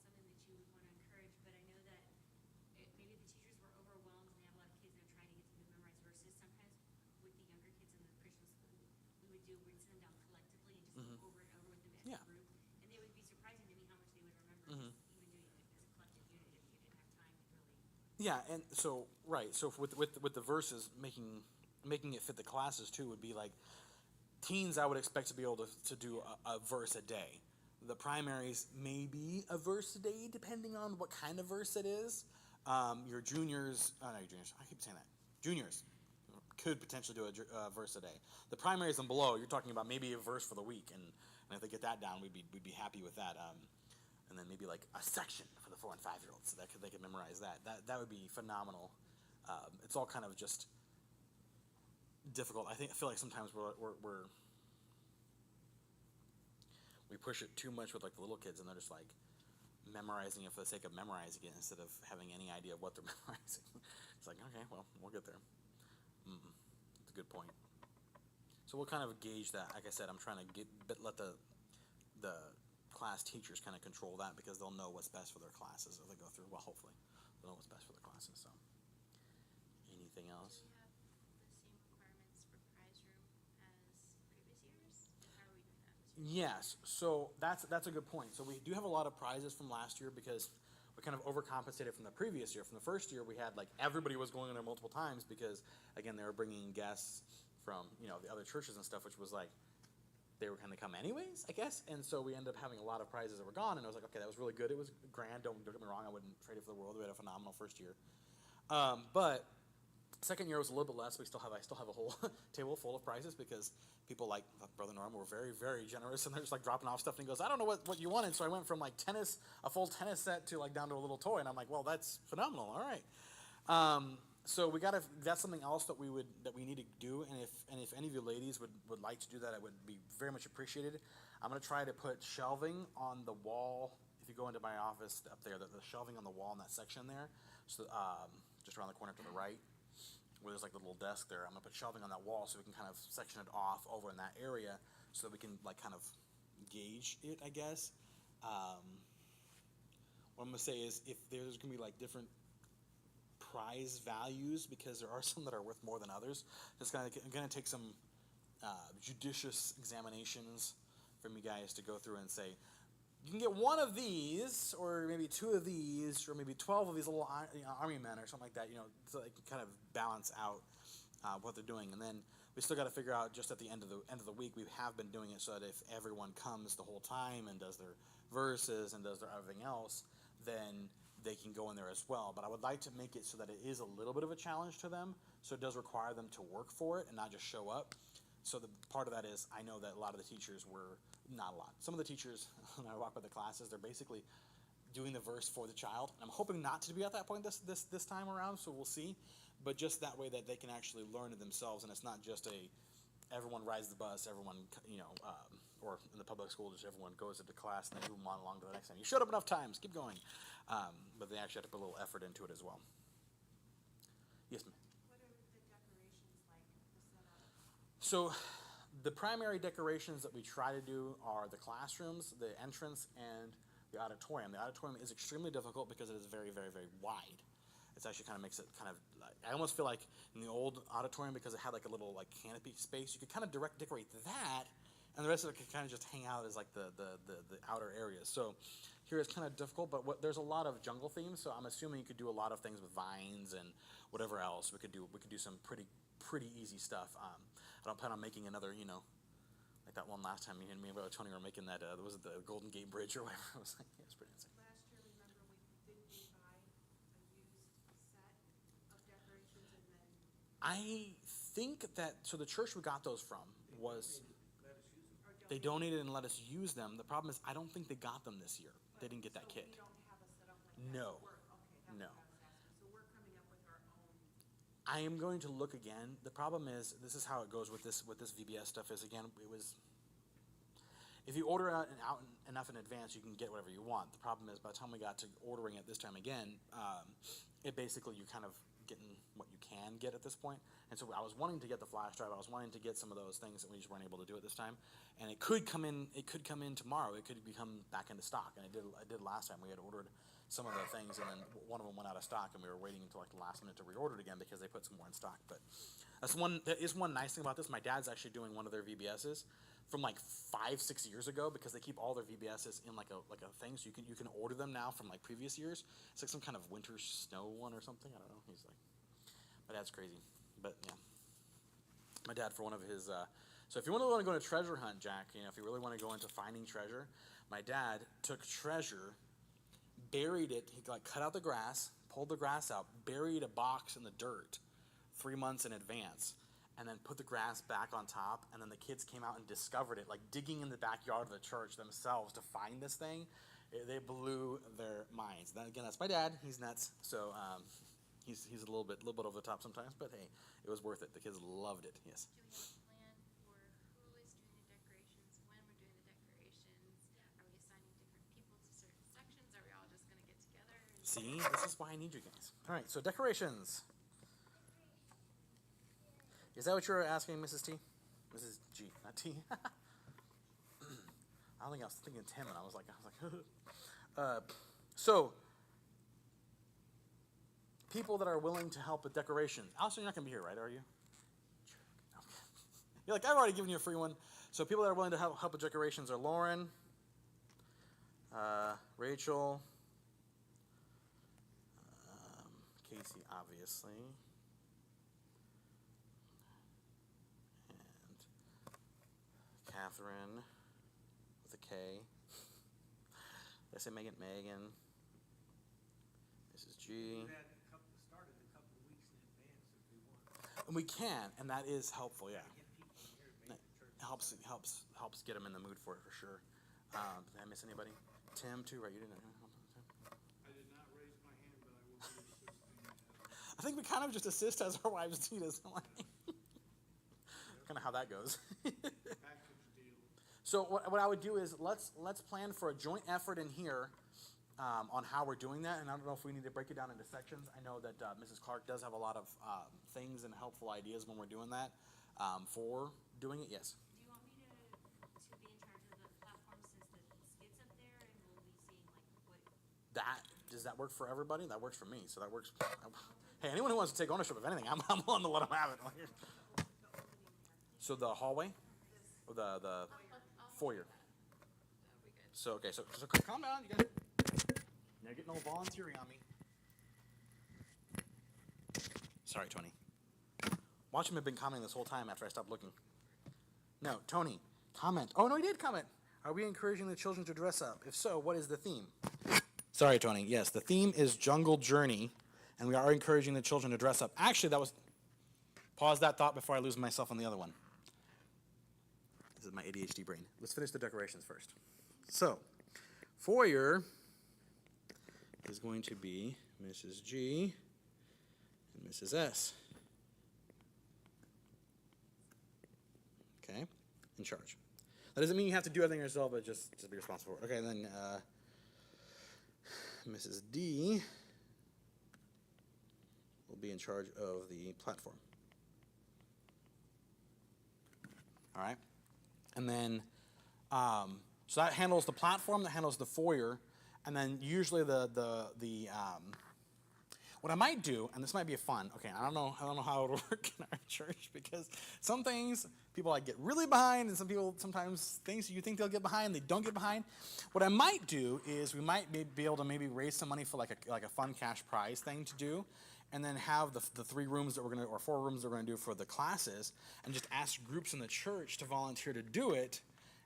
something that you would want to encourage, but I know that maybe the teachers were overwhelmed and they have a lot of kids that are trying to get them to memorize verses. Sometimes with the younger kids in the Christian school, we'd send them down collectively and just go over and over with them as Yeah. a group, and they would be surprising to me how much they would remember, even doing it as a collective unit if you didn't have time to really. Yeah, and so right, so with the verses, making it fit the classes too would be like teens. I would expect to be able to do a verse a day. The primaries maybe a verse a day, depending on what kind of verse it is. Your juniors, not your juniors. I keep saying that. Juniors could potentially do a verse a day. The primaries and below, you're talking about maybe a verse for the week, and if they get that down, we'd be happy with that. And then maybe like a section for the 4 and 5 year olds, so that they could memorize that. That would be phenomenal. It's all kind of just difficult. I feel like sometimes we push it too much with like the little kids, and they're just like memorizing it for the sake of memorizing it instead of having any idea of what they're memorizing. It's like, okay, well, we'll get there. That's a good point. So we'll kind of gauge that. Like I said, I'm trying to let the class teachers kind of control that, because they'll know what's best for their classes as they go through. Well, hopefully, they'll know what's best for their classes. So, anything else? Do we have the same requirements for prize room as previous years? How are we doing that this year? Yes. So that's a good point. So we do have a lot of prizes from last year, because we kind of overcompensated from the previous year. From the first year, we had like everybody was going in there multiple times, because again, they were bringing guests from the other churches and stuff, which was like they were going to come anyways, I guess. And so we ended up having a lot of prizes that were gone. And I was like, okay, that was really good. It was grand. Don't get me wrong. I wouldn't trade it for the world. We had a phenomenal first year. But second year was a little bit less. I still have a whole table full of prizes because people like Brother Norm were very, very generous, and they're just like dropping off stuff. And he goes, I don't know what you wanted. So I went from like a full tennis set to like down to a little toy. And I'm like, well, that's phenomenal. All right. So that's something else that we need to do. And if any of you ladies would like to do that, it would be very much appreciated. I'm going to try to put shelving on the wall. If you go into my office up there, the shelving on the wall in that section there, so just around the corner to the right, where there's like the little desk there, I'm gonna put shelving on that wall so we can kind of section it off over in that area so that we can like kind of gauge it, I guess. What I'm gonna say is if there's gonna be like different prize values, because there are some that are worth more than others, it's gonna take some judicious examinations from you guys to go through and say, you can get one of these, or maybe two of these, or maybe 12 of these little army men or something like that, so they can kind of balance out what they're doing. And then we still got to figure out just at the end of the week, we have been doing it so that if everyone comes the whole time and does their verses and does their everything else, then they can go in there as well. But I would like to make it so that it is a little bit of a challenge to them, so it does require them to work for it and not just show up. So the part of that is, I know that a lot of the teachers were, not a lot, some of the teachers, when I walk by the classes, they're basically doing the verse for the child. And I'm hoping not to be at that point this time around, so we'll see. But just that way that they can actually learn it themselves, and it's not just everyone rides the bus, everyone, or in the public school, just everyone goes into class and they move on along to the next time. You showed up enough times, keep going. But they actually have to put a little effort into it as well. Yes, ma'am. What are the decorations like, the setup? So the primary decorations that we try to do are the classrooms, the entrance, and the auditorium. The auditorium is extremely difficult because it is very, very, very wide. It actually kind of makes it kind of, I almost feel like in the old auditorium, because it had like a little like canopy space, you could kind of decorate that, and the rest of it could kind of just hang out as like the outer areas. So here it's kind of difficult, but there's a lot of jungle themes, so I'm assuming you could do a lot of things with vines and whatever else. We could do some pretty easy stuff. I don't plan on making another, like that one last time me and Tony were making that, was it the Golden Gate Bridge or whatever? It was like, yeah, it's pretty insane. Last year, remember, didn't we buy a used set of decorations and then? I think that, so the church we got those from was, Let us use them. Or they donated and let us use them. The problem is, I don't think they got them this year. They didn't get that So kit. we don't have a setup like that? No. So okay, No. that's what I was asking. So we're coming up with our own. I am going to look again. The problem is, this is how it goes with this VBS stuff is, again, it was, if you order out enough in advance, you can get whatever you want. The problem is, by the time we got to ordering it this time again, it basically, you're kind of getting what you can get at this point. And so I was wanting to get the flash drive. I was wanting to get some of those things that we just weren't able to do it this time. And it could come in tomorrow. It could become back into stock. And it did last time. We had ordered some of the things, and then one of them went out of stock, and we were waiting until like the last minute to reorder it again because they put some more in stock. But that is one nice thing about this. My dad's actually doing one of their VBSs from like 5-6 years ago, because they keep all their VBSs in like a thing, so you can order them now from like previous years. It's like some kind of winter snow one or something. I don't know. He's like, my dad's crazy, but yeah. My dad, for one of his, so if you really want to go on a treasure hunt, Jack, if you really want to go into finding treasure, my dad took treasure, buried it, he like cut out the grass, pulled the grass out, buried a box in the dirt 3 months in advance, and then put the grass back on top, and then the kids came out and discovered it, like digging in the backyard of the church themselves to find this thing. They blew their minds. Then again, that's my dad. He's nuts. So he's a little bit over the top sometimes, but hey, it was worth it. The kids loved it. Yes. Do we have a plan for who is doing the decorations, when we're doing the decorations? Are we assigning different people to certain sections? Are we all just gonna get together? See, this is why I need you guys. All right, so decorations. Is that what you were asking, Mrs. T? Mrs. G, not T. I don't think I was thinking Tim, and I was like, so people that are willing to help with decorations. Allison, you're not gonna be here, right? Are you? Okay. You're like, I've already given you a free one. So people that are willing to help with decorations are Lauren, Rachel, Casey, obviously. Catherine with a K. Did I say Megan? Megan. Mrs. G. Do that started a couple of weeks in advance if we want. And we can, and that is helpful, yeah. Get people in here, make the church. Helps get them in the mood for it for sure. Did I miss anybody? Tim too, right? You didn't. I did not raise my hand, but I will be assisting. I think we kind of just assist as our wives do, doesn't it? Kind of how that goes. Package deal. So what I would do is let's plan for a joint effort in here on how we're doing that, and I don't know if we need to break it down into sections. I know that Mrs. Clark does have a lot of things and helpful ideas when we're doing that for doing it. Yes. Do you want me to be in charge of the platform since the skits up there and we'll be seeing like what? Does that work for everybody? That works for me. So that works. Hey, anyone who wants to take ownership of anything, I'm willing to let them have it. So the hallway, or the foyer. So okay, so calm down, you guys. You're getting no volunteering on me. Sorry, Tony. Watch him have been commenting this whole time after I stopped looking. No, Tony, comment. Oh no, he did comment. Are we encouraging the children to dress up? If so, what is the theme? Sorry, Tony. Yes, the theme is Jungle Journey, and we are encouraging the children to dress up. Actually, that was. Pause that thought before I lose myself on the other one. This is my ADHD brain. Let's finish the decorations first. So, foyer is going to be Mrs. G and Mrs. S. Okay, in charge. That doesn't mean you have to do everything yourself, but just to be responsible for it. Okay, and then Mrs. D will be in charge of the platform. All right, and then so that handles the platform, that handles the foyer, and then usually the what I might do, and this might be fun. Okay, I don't know how it would work in our church because some things people like get really behind, and some people sometimes things you think they'll get behind, they don't get behind. What I might do is we might be able to maybe raise some money for like a fun cash prize thing to do, and then have the 3 rooms that we're gonna or 4 rooms that we're gonna do for the classes, and just ask groups in the church to volunteer to do it,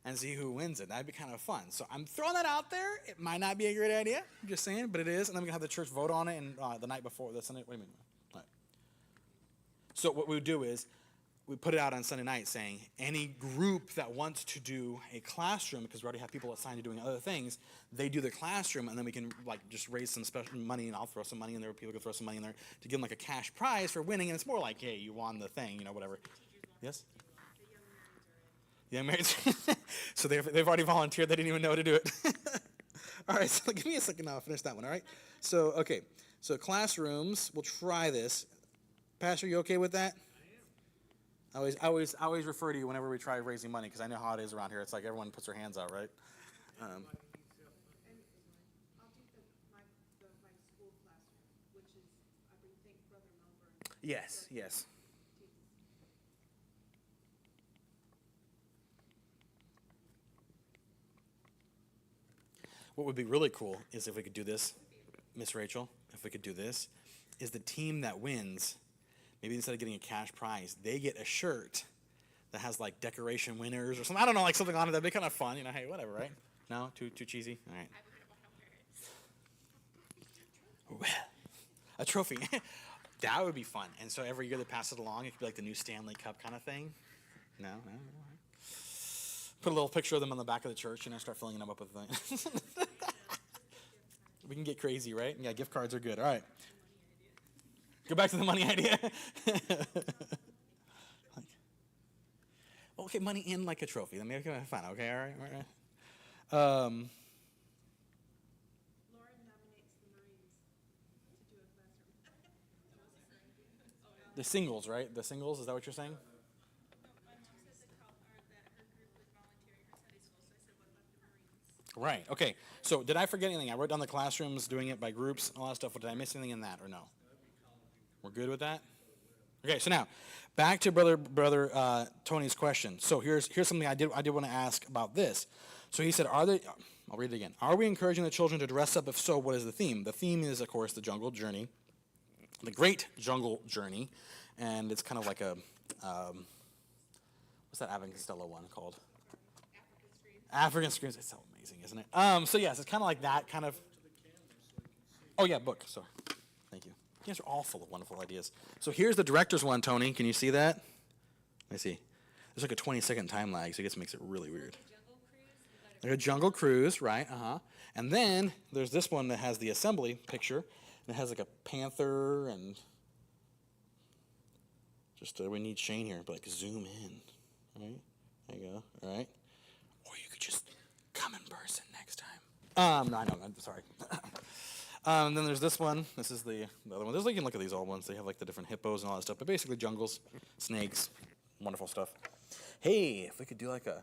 and see who wins it. That'd be kind of fun. So I'm throwing that out there. It might not be a great idea. I'm just saying, but it is. And then we can have the church vote on it and the night before. The Sunday. Wait a minute. All right. So what we would do is we put it out on Sunday night saying any group that wants to do a classroom, because we already have people assigned to doing other things, they do the classroom, and then we can like just raise some special money, and I'll throw some money in there. People can throw some money in there to give them like a cash prize for winning. And it's more like, hey, you won the thing, whatever. Yes. Young marrieds. So they've already volunteered. They didn't even know how to do it. All right, so give me a second now. I'll finish that one, all right? So, okay. So classrooms, we'll try this. Pastor, you okay with that? I always refer to you whenever we try raising money because I know how it is around here. It's like everyone puts their hands out, right? And I'll do my school classroom, which is, I think, Brother Melbourne. Yes. What would be really cool is if we could do this, Miss Rachel, if we could do this, is the team that wins, maybe instead of getting a cash prize, they get a shirt that has like decoration winners or something. I don't know, like something on it. That'd be kind of fun. Hey, whatever, right? No? Too cheesy? All right. I wouldn't want to wear it. A trophy. That would be fun. And so every year they pass it along. It could be like the new Stanley Cup kind of thing. No. Put a little picture of them on the back of the church, start filling them up with things. We can get crazy, right? Yeah, gift cards are good. All right. Go back to the money idea. Okay, money in like a trophy. Let me fine. Okay, all right. Lauren nominates the Marines to do a classroom. The singles, right? The singles. Is that what you're saying? Right. Okay. So did I forget anything? I wrote down the classrooms, doing it by groups, and all that stuff. Did I miss anything in that, or no? We're good with that. Okay. So now, back to brother Tony's question. So here's something I did want to ask about this. So he said, I'll read it again. Are we encouraging the children to dress up? If so, what is the theme? The theme is, of course, the jungle journey, the great jungle journey, and it's kind of like a what's that Abbott and Costello one called? African screens. It's so amazing, isn't it? So yes, it's kind of like that kind of. Oh yeah, book. Sorry. Thank you. You guys are all full of wonderful ideas. So here's the director's one, Tony. Can you see that? Let me see. There's like a 20-second time lag, so I guess it makes it really weird. Like a jungle cruise, right? And then there's this one that has the assembly picture. And it has like a panther and just we need Shane here, but like zoom in. All right, there you go. All right. Or you could just come in person next time. No, I know. I'm sorry. Then there's this one. This is the other one. There's like, you can look at these old ones. They have like the different hippos and all that stuff. But basically jungles, snakes, wonderful stuff. Hey, if we could do like a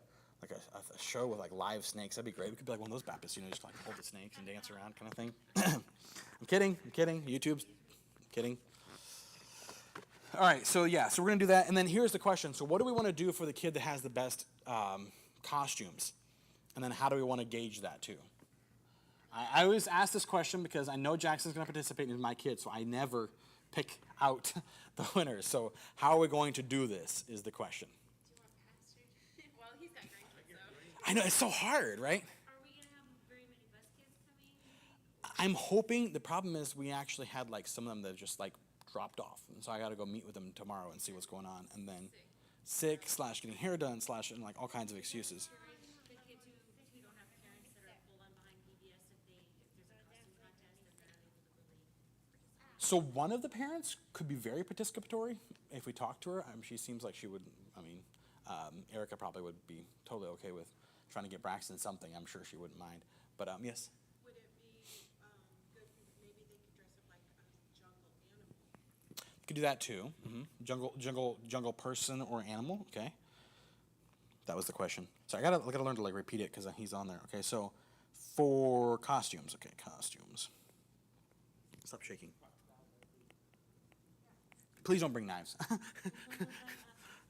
show with like live snakes, that'd be great. We could be like one of those Baptists, just like hold the snakes and dance around kind of thing. I'm kidding. YouTube's kidding. All right, so yeah, so we're gonna do that, and then here's the question. So what do we want to do for the kid that has the best costumes, and then how do we want to gauge that too? I always ask this question because I know Jackson's gonna participate in my kid, so I never pick out the winners. So how are we going to do this is the question. Do you want Pastor? Well, he's got grandkids, so. I know, it's so hard, right? Are we gonna have very many bus kids coming, maybe? I'm hoping, the problem is we actually had like some of them that just like dropped off. And so I gotta go meet with them tomorrow and see what's going on. And then sick / getting hair done / and like all kinds of excuses. The kids who don't have parents that are full on behind VBS, if there's a costume contest, then they're not able to really. So one of the parents could be very participatory if we talk to her. She seems like she would, Erica probably would be totally okay with trying to get Braxton something. I'm sure she wouldn't mind. But yes? Would it be good, maybe they could dress up like a jungle animal? You could do that too. Jungle person or animal. Okay. That was the question. So I gotta learn to like repeat it because he's on there. Okay. So for costumes. Okay, costumes. Stop shaking. Please don't bring knives.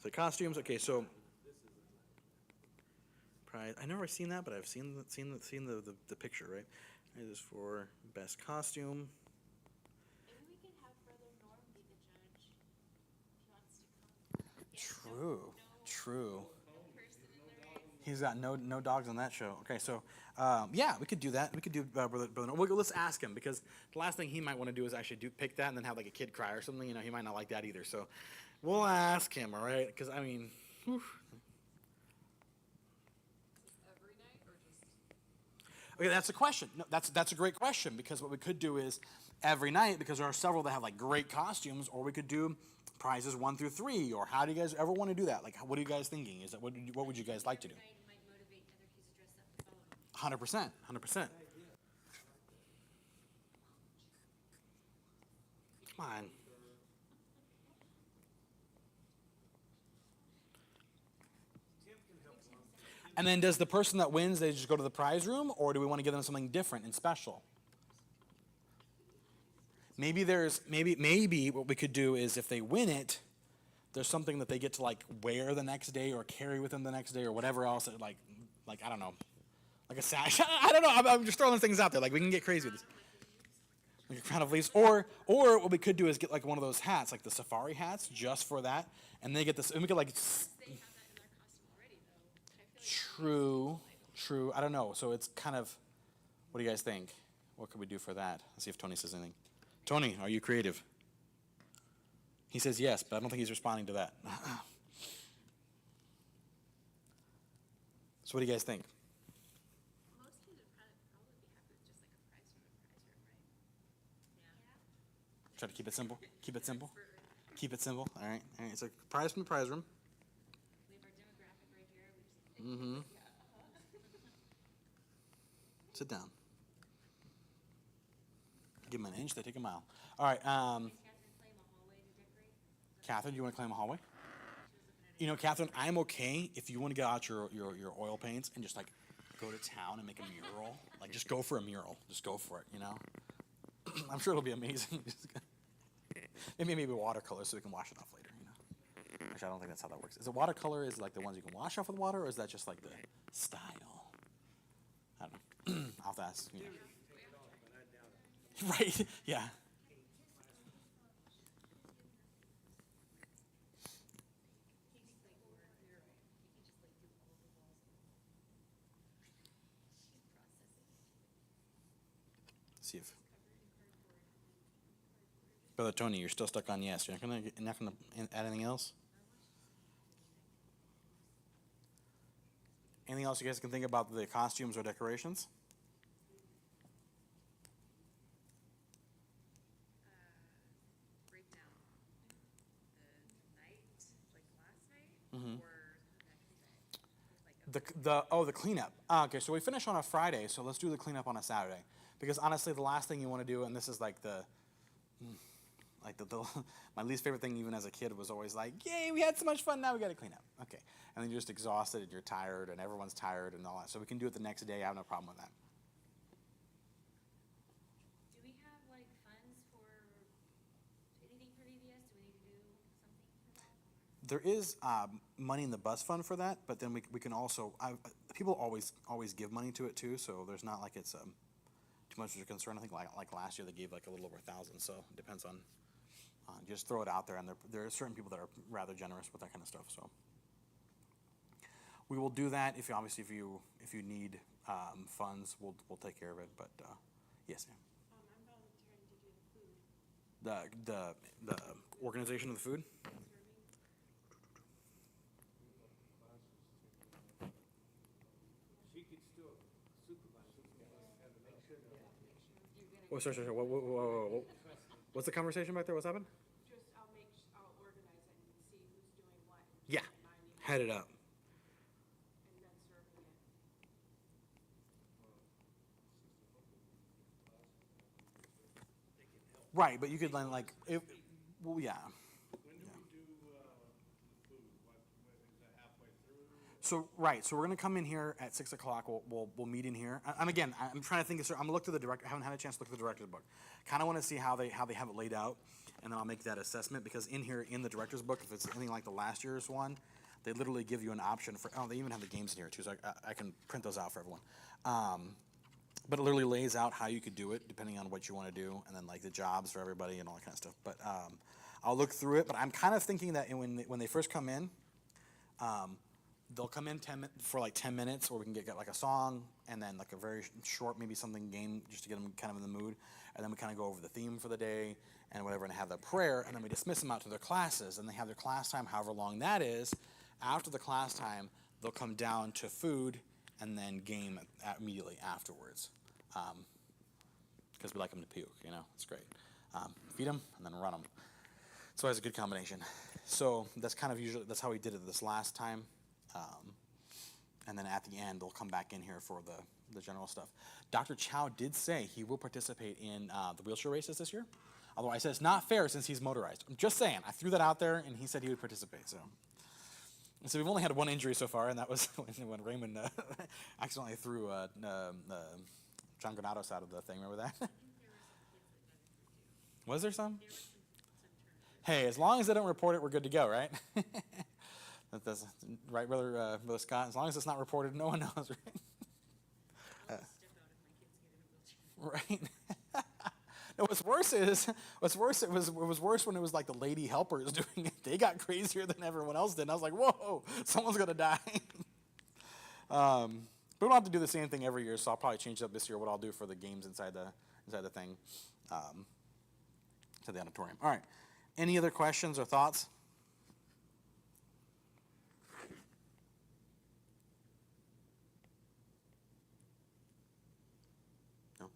So costumes. Okay. So Pride. I never seen that, but I've seen the picture. Right. This is for best costume. Maybe we can have Brother Norm be the judge if he wants to come. True. Person in the race. He's got no dogs on that show. Okay, so yeah, we could do that. We could do brother. Let's ask him because the last thing he might want to do is actually pick that and then have like a kid cry or something. He might not like that either. So we'll ask him. All right, because Every night or just? okay, that's a question. No, that's a great question because what we could do is every night because there are several that have like great costumes, or we could do prizes 1 through 3. Or how do you guys ever want to do that? Like, what are you guys thinking? Is that what would you guys like to do? Night might motivate other kids to dress up to follow. 100%. Come on. And then does the person that wins, they just go to the prize room, or do we want to give them something different and special? Maybe what we could do is if they win it, there's something that they get to like wear the next day or carry with them the next day or whatever else. Like I don't know, like a sash. I don't know. I'm just throwing things out there. Like we can get crazy with this. Like a crown of leaves, or what we could do is get like one of those hats, like the safari hats, just for that, and they get this. And we could like. They have that in their costume already, though. I feel like True. I don't know. So it's kind of. What do you guys think? What could we do for that? Let's see if Tony says anything. Tony, are you creative? He says yes, but I don't think he's responding to that. So what do you guys think? most kids would probably be happy with just like a prize from the prize room, right? Try to keep it simple. Keep it simple. All right. So prize from the prize room. We have our demographic right here. We just Sit down. Give them an inch, they take a mile. All right. Catherine claim a hallway to decorate. Catherine, do you want to claim a hallway? Catherine, I'm okay if you want to get out your oil paints and just like go to town and make a mural. Like just go for a mural. Just go for it, I'm sure it'll be amazing. maybe watercolor so we can wash it off later, Actually, I don't think that's how that works. Is it watercolor is like the ones you can wash off with water, or is that just like the style? I don't know. I'll have to ask. Right, yeah. see if. Brother Tony, you're still stuck on yes. You're not gonna add anything else? Anything else you guys can think about the costumes or decorations? Break down the night, like last night, Mhm. or next day? The cleanup. Okay, so we finish on a Friday, so let's do the cleanup on a Saturday. Because honestly, the last thing you want to do, and this is like the my least favorite thing even as a kid was always like, yay, we had so much fun, now we got to clean up. Okay, and then you're just exhausted and you're tired and everyone's tired and all that. So we can do it the next day. I have no problem with that. Do we have like funds for anything for VBS? Do we need to do something for that? There is money in the bus fund for that, but then we can also people always give money to it too, so there's not like it's too much of a concern. I think like last year they gave like a little over 1,000, so it depends on just throw it out there, and there are certain people that are rather generous with that kind of stuff. So we will do that if you need funds, we'll take care of it. But yes, ma'am. I'm volunteering to do the food. The organization of the food. She could still supervise it, have to make sure that. Oh, sorry. Whoa. What's the conversation back there? What's happened? Just, I'll organize it and see who's doing what. Yeah, head it up. And then serving it. Right, but you could then like it. Well, yeah. When do we do, the food? What, is that halfway through? So we're gonna come in here at 6 o'clock. We'll meet in here. I'm trying to think. I'm gonna look through the director. I haven't had a chance to look through the director's book. Kind of want to see how they have it laid out, and then I'll make that assessment because in here in the director's book, if it's anything like the last year's one, they literally give you an option for. Oh, they even have the games in here too, so I can print those out for everyone. But it literally lays out how you could do it depending on what you want to do, and then like the jobs for everybody and all that kind of stuff. But I'll look through it. But I'm kind of thinking that when they first come in, they'll come in for like 10 minutes, where we can get like a song and then like a very short, maybe something game, just to get them kind of in the mood. And then we kind of go over the theme for the day and whatever, and have the prayer, and then we dismiss them out to their classes, and they have their class time, however long that is. After the class time, they'll come down to food and then game immediately afterwards, because we like them to puke. It's great. Feed them and then run them. So it's a good combination. So that's that's how we did it this last time. And then at the end, they'll come back in here for the general stuff. Dr. Chow did say he will participate in the wheelchair races this year. Although I said it's not fair since he's motorized. I'm just saying. I threw that out there, and he said he would participate. So we've only had one injury so far, and that was when Raymond accidentally threw John Granados out of the thing. Remember that? Was there some? Hey, as long as they don't report it, we're good to go, right? That's right, Brother Scott. As long as it's not reported, no one knows, right? Right. No, what's worse, it was worse when it was like the lady helpers doing it. They got crazier than everyone else did. And I was like, whoa, someone's gonna die. But we don't have to do the same thing every year, so I'll probably change up this year what I'll do for the games inside the thing, to the auditorium. All right. Any other questions or thoughts? No.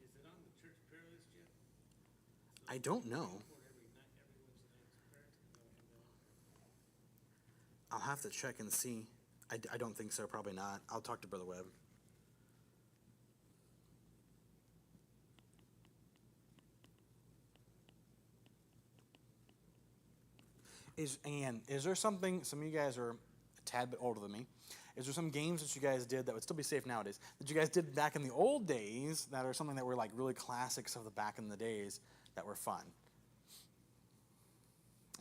Is it on the church prayer list yet? I don't know. For every Wednesday night's prayer? I'll have to check and see. I don't think so. Probably not. I'll talk to Brother Webb. Is there something, some of you guys are a tad bit older than me, is there some games that you guys did that would still be safe nowadays, that you guys did back in the old days that are something that were like really classics of the back in the days that were fun?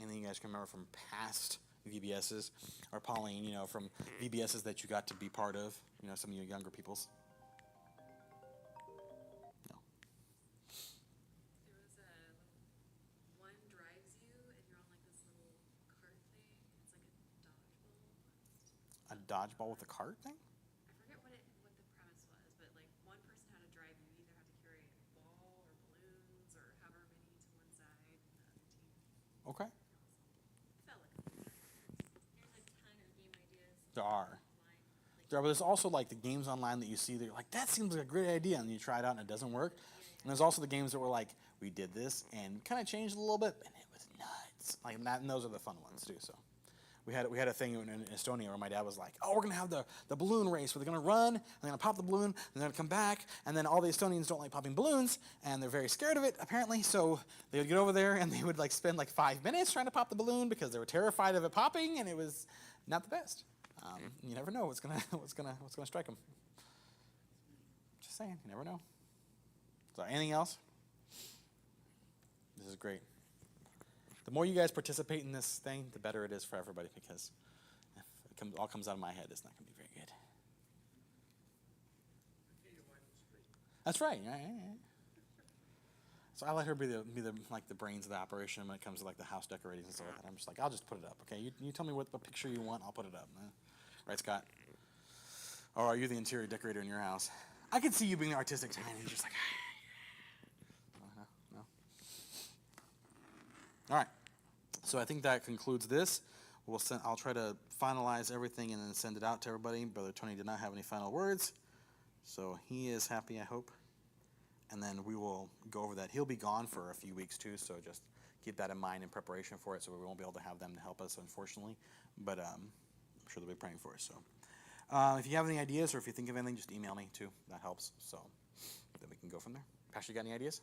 Anything you guys can remember from past VBSs, or Pauline, from VBSs that you got to be part of, some of you younger people's? No. There was one drives you, and you're on like this little cart thing. It's like a dodgeball. A dodgeball with a cart thing? I forget what the premise was, but like one person had to drive Okay. Felt like a There's a ton of game ideas. There are. online. There, but there's also like the games online that you see that you're like, that seems like a great idea, and you try it out and it doesn't work. And there's also the games that were like, we did this and kind of changed a little bit, and it was nuts. Like that, and those are the fun ones too. So we had a thing in Estonia where my dad was like, oh, we're gonna have the balloon race where they're gonna run, and they're gonna pop the balloon, and they're gonna come back, and then all the Estonians don't like popping balloons, and they're very scared of it apparently. So they would get over there and they would like spend like 5 minutes trying to pop the balloon because they were terrified of it popping, and it was not the best. You never know what's gonna strike them. Just saying, you never know. So anything else? This is great. The more you guys participate in this thing, the better it is for everybody, because if it all comes out of my head, it's not going to be very good. That's right. Yeah. So I let her be the like the brains of the operation when it comes to like the house decorating and stuff like that. I'm just like, I'll just put it up, okay? You tell me what picture you want, I'll put it up. Right, Scott? Or are you the interior decorator in your house? I can see you being the artistic type, and you're just like, no. All right. So I think that concludes this. I'll try to finalize everything and then send it out to everybody. Brother Tony did not have any final words, so he is happy, I hope. And then we will go over that. He'll be gone for a few weeks too, so just keep that in mind in preparation for it. So we won't be able to have them to help us, unfortunately, but I'm sure they'll be praying for us. So if you have any ideas or if you think of anything, just email me too. That helps. So then we can go from there. Pastor, you got any ideas?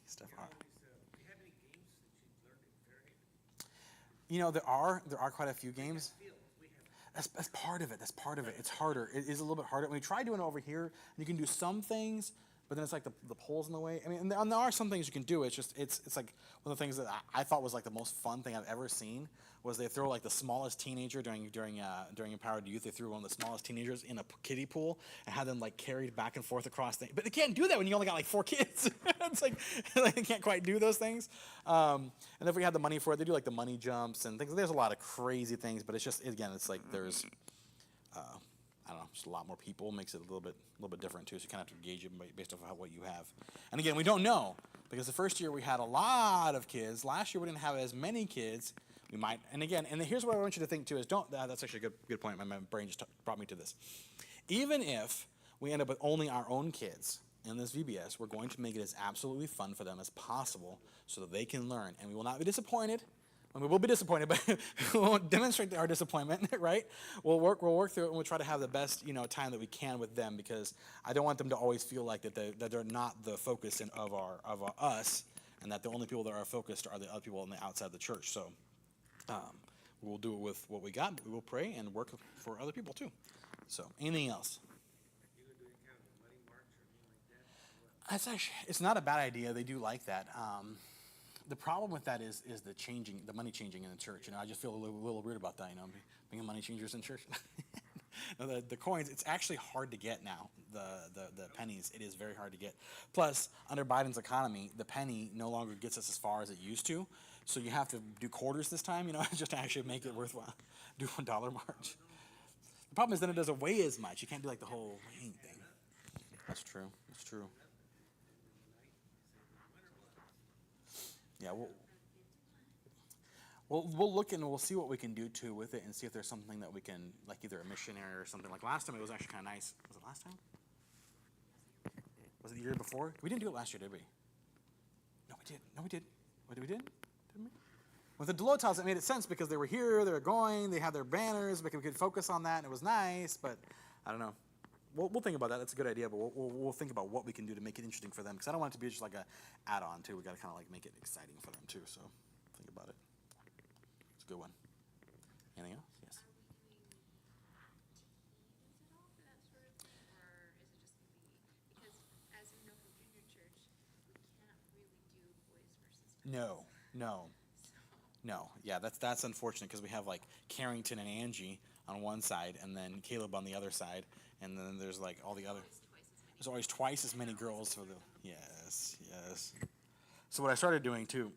Stuff. Do you have any games that you've learned in Fairhaven? You know, there are quite a few games. That's part of it. It's harder. It is a little bit harder. We try doing it over here, and you can do some things, but then it's like the pole's in the way. I mean, and there are some things you can do. It's just it's like one of the things that I thought was like the most fun thing I've ever seen was they throw like the smallest teenager during Empowered Youth. They threw one of the smallest teenagers in a kiddie pool and had them like carried back and forth across things. But they can't do that when you only got like 4 kids. It's like they can't quite do those things. And if we had the money for it, they do like the money jumps and things. There's a lot of crazy things, but it's just again, it's like there's I don't know, just a lot more people makes it a little bit different too. So you kind of have to gauge it based off of what you have. And again, we don't know because the first year we had a lot of kids. Last year we didn't have as many kids. We might, and again, and here's what I want you to think too is that's actually a good point. My brain just brought me to this. Even if we end up with only our own kids in this VBS, we're going to make it as absolutely fun for them as possible so that they can learn. And we will not be disappointed. We will be disappointed, but we won't demonstrate our disappointment, right? We'll work through it, and we'll try to have the best, time that we can with them, because I don't want them to always feel like that they're not the focus of us, and that the only people that are focused are the other people on the outside of the church. So we'll do it with what we got, but we will pray and work for other people too. So anything else? You gonna do any kind of a money march or anything like that? It's not a bad idea. They do like that. The problem with that is the money changing in the church. I just feel a little weird about that. Being a money changers in church. The coins, it's actually hard to get now. The pennies, it is very hard to get. Plus, under Biden's economy, the penny no longer gets us as far as it used to. So you have to do quarters this time, just to actually make it worthwhile. Do $1 march. The problem is then it doesn't weigh as much. You can't do like the whole weighing thing. That's true. Yeah, we'll look and we'll see what we can do too with it and see if there's something that we can, like either a missionary or something. Like last time it was actually kind of nice. Was it last time? Was it the year before? We didn't do it last year, did we? No, we did. What did we do? Didn't we? With the Deloitte house, it made sense because they were here, they were going, they had their banners, we could focus on that, and it was nice, but I don't know. We'll think about that. That's a good idea, but we'll think about what we can do to make it interesting for them, because I don't want it to be just like a add-on too. We got to kind of like make it exciting for them too. So think about it. It's a good one. Anything else? Yes. Are we doing teams at all for that sort of thing, or is it just going to be, because as we know from junior church, we can't really do boys versus girls. No. Yeah, that's unfortunate because we have like Carrington and Angie on one side, and then Caleb on the other side, and then there's like all the other. There's always twice as many girls for the. Yes. So what I started doing too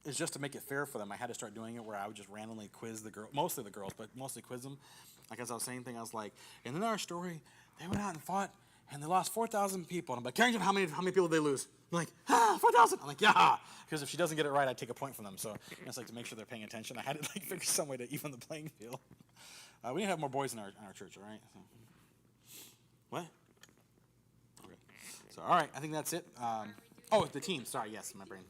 is just to make it fair for them. I had to start doing it where I would just randomly quiz the girl, mostly the girls, but mostly quiz them. Like as I was saying, I was like, and in our story, they went out and fought, and they lost 4,000 people. And I'm like, Carrington, how many people did they lose? I'm like, 4,000. I'm like, yeah. Because if she doesn't get it right, I take a point from them. So it's like to make sure they're paying attention. I had to like figure some way to even the playing field. We need to have more boys in our church, all right? So, what? Okay. So, all right, I think that's it. Oh, the teams. Sorry, yes, my brain.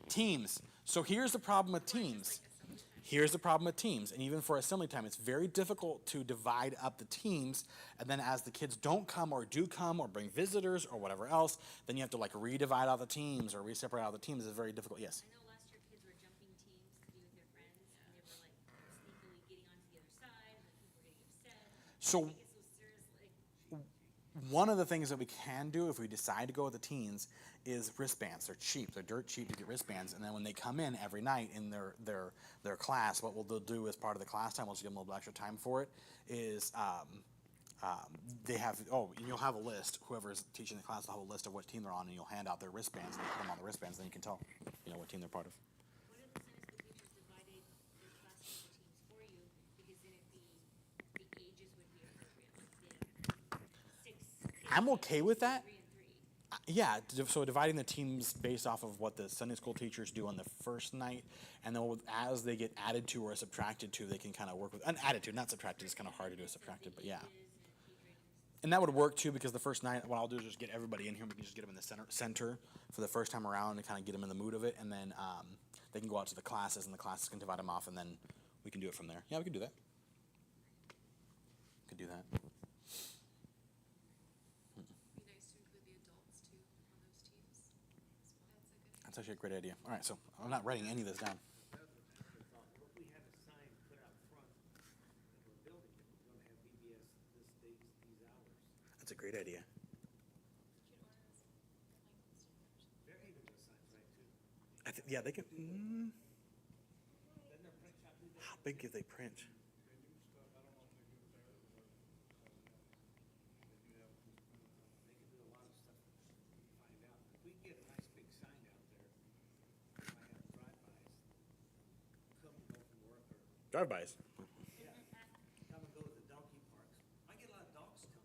Teams. So here's the problem with teams. Here's the problem with teams. And even for assembly time, it's very difficult to divide up the teams. And then as the kids don't come or do come or bring visitors or whatever else, then you have to like redivide out the teams or re-separate out the teams. It's very difficult. Yes? I know last year kids were jumping teams to be with their friends, and they were like sneakily getting onto the other side, and then people were getting upset. So Take it so seriously. one of the things that we can do if we decide to go with the teens is wristbands. They're cheap. They're dirt cheap to get wristbands. And then when they come in every night in their class, what they'll do as part of the class time, we'll just give them a little extra time for it, is they have, and you'll have a list. Whoever's teaching the class will have a list of what team they're on, and you'll hand out their wristbands, and they put them on the wristbands, and then you can tell, what team they're part of. What if the Sunday school teachers divided their class into teams for you? Because then the ages would be appropriate. Like the 6 kids I'm okay with that. 3 and 3. Yeah, so dividing the teams based off of what the Sunday school teachers do on the first night, and then as they get added to or subtracted to, they can kind of work with, added to, not subtracted, it's kind of hard to do a subtracted, but yeah. And that would work too, because the first night, what I'll do is just get everybody in here, we can just get them in the center for the first time around and kind of get them in the mood of it, and then they can go out to the classes, and the classes can divide them off, and then we can do it from there. Yeah, we can do that. Could do that. Be nice to include the adults too on those teams. That's actually a great idea. All right, so I'm not writing any of this down. Another afterthought, what if we had a sign put out front of a building that we're gonna have VBS this dates, these hours? That's a great idea. They're even the signs, right, too? Yeah, they can. Doesn't their print shop do that? How big do they print? They can do a lot of stuff to find out. If we get a nice big sign out there, we might have drive-bys. Come and go from work or, Drive-bys. come and go to the donkey parks. Might get a lot of dogs coming.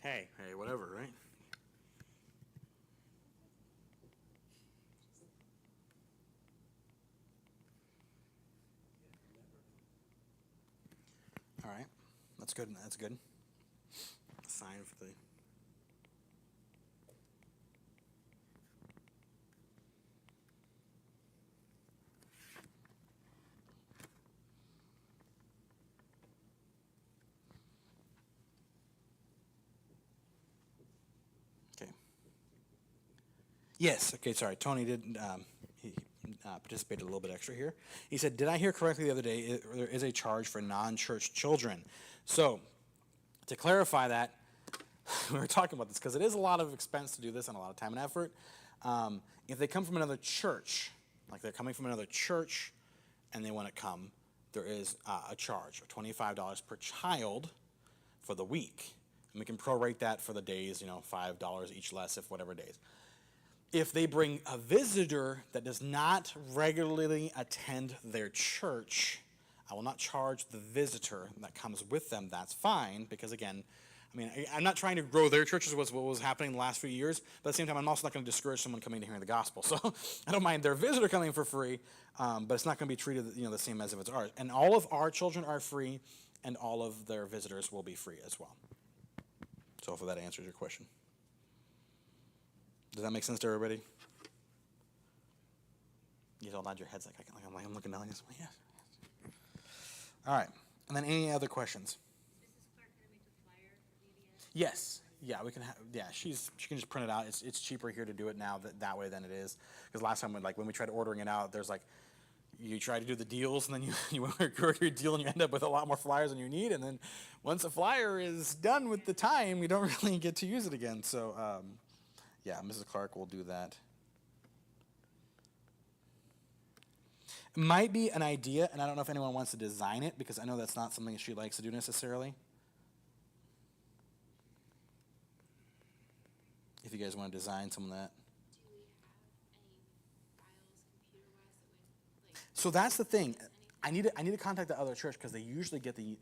Hey, whatever, right? All right, that's good. That's good. Sign for the. Okay. Yes. Okay. Sorry, Tony did. He participated a little bit extra here. He said, "Did I hear correctly the other day? There is a charge for non-church children." So, to clarify that, we were talking about this because it is a lot of expense to do this and a lot of time and effort. If they come from another church, like they're coming from another church, and they want to come, there is a charge of $25 per child for the week, and we can prorate that for the days. $5 each less if whatever days. If they bring a visitor that does not regularly attend their church, I will not charge the visitor that comes with them. That's fine, because again, I'm not trying to grow their churches, was what was happening in the last few years, but at the same time, I'm also not going to discourage someone coming to hearing the gospel. So I don't mind their visitor coming for free, but it's not going to be treated the same as if it's ours. And all of our children are free, and all of their visitors will be free as well. So hopefully that answers your question. Does that make sense to everybody? You all nod your heads like I'm looking down. Yes. All right. And then any other questions? Mrs. Clark gonna make a flyer for VBS? Yes. Yeah, we can. She can just print it out. It's cheaper here to do it now that way than it is, because last time when we tried ordering it out, there's you try to do the deals, and then you record your deal, and you end up with a lot more flyers than you need, and then once a flyer is done with the time, you don't really get to use it again. So. Yeah, Mrs. Clark will do that. It might be an idea, and I don't know if anyone wants to design it, because I know that's not something she likes to do necessarily. If you guys want to design some of that. Do we have any files computer-wise that would, So that's the thing. I need to contact the other church because they usually get the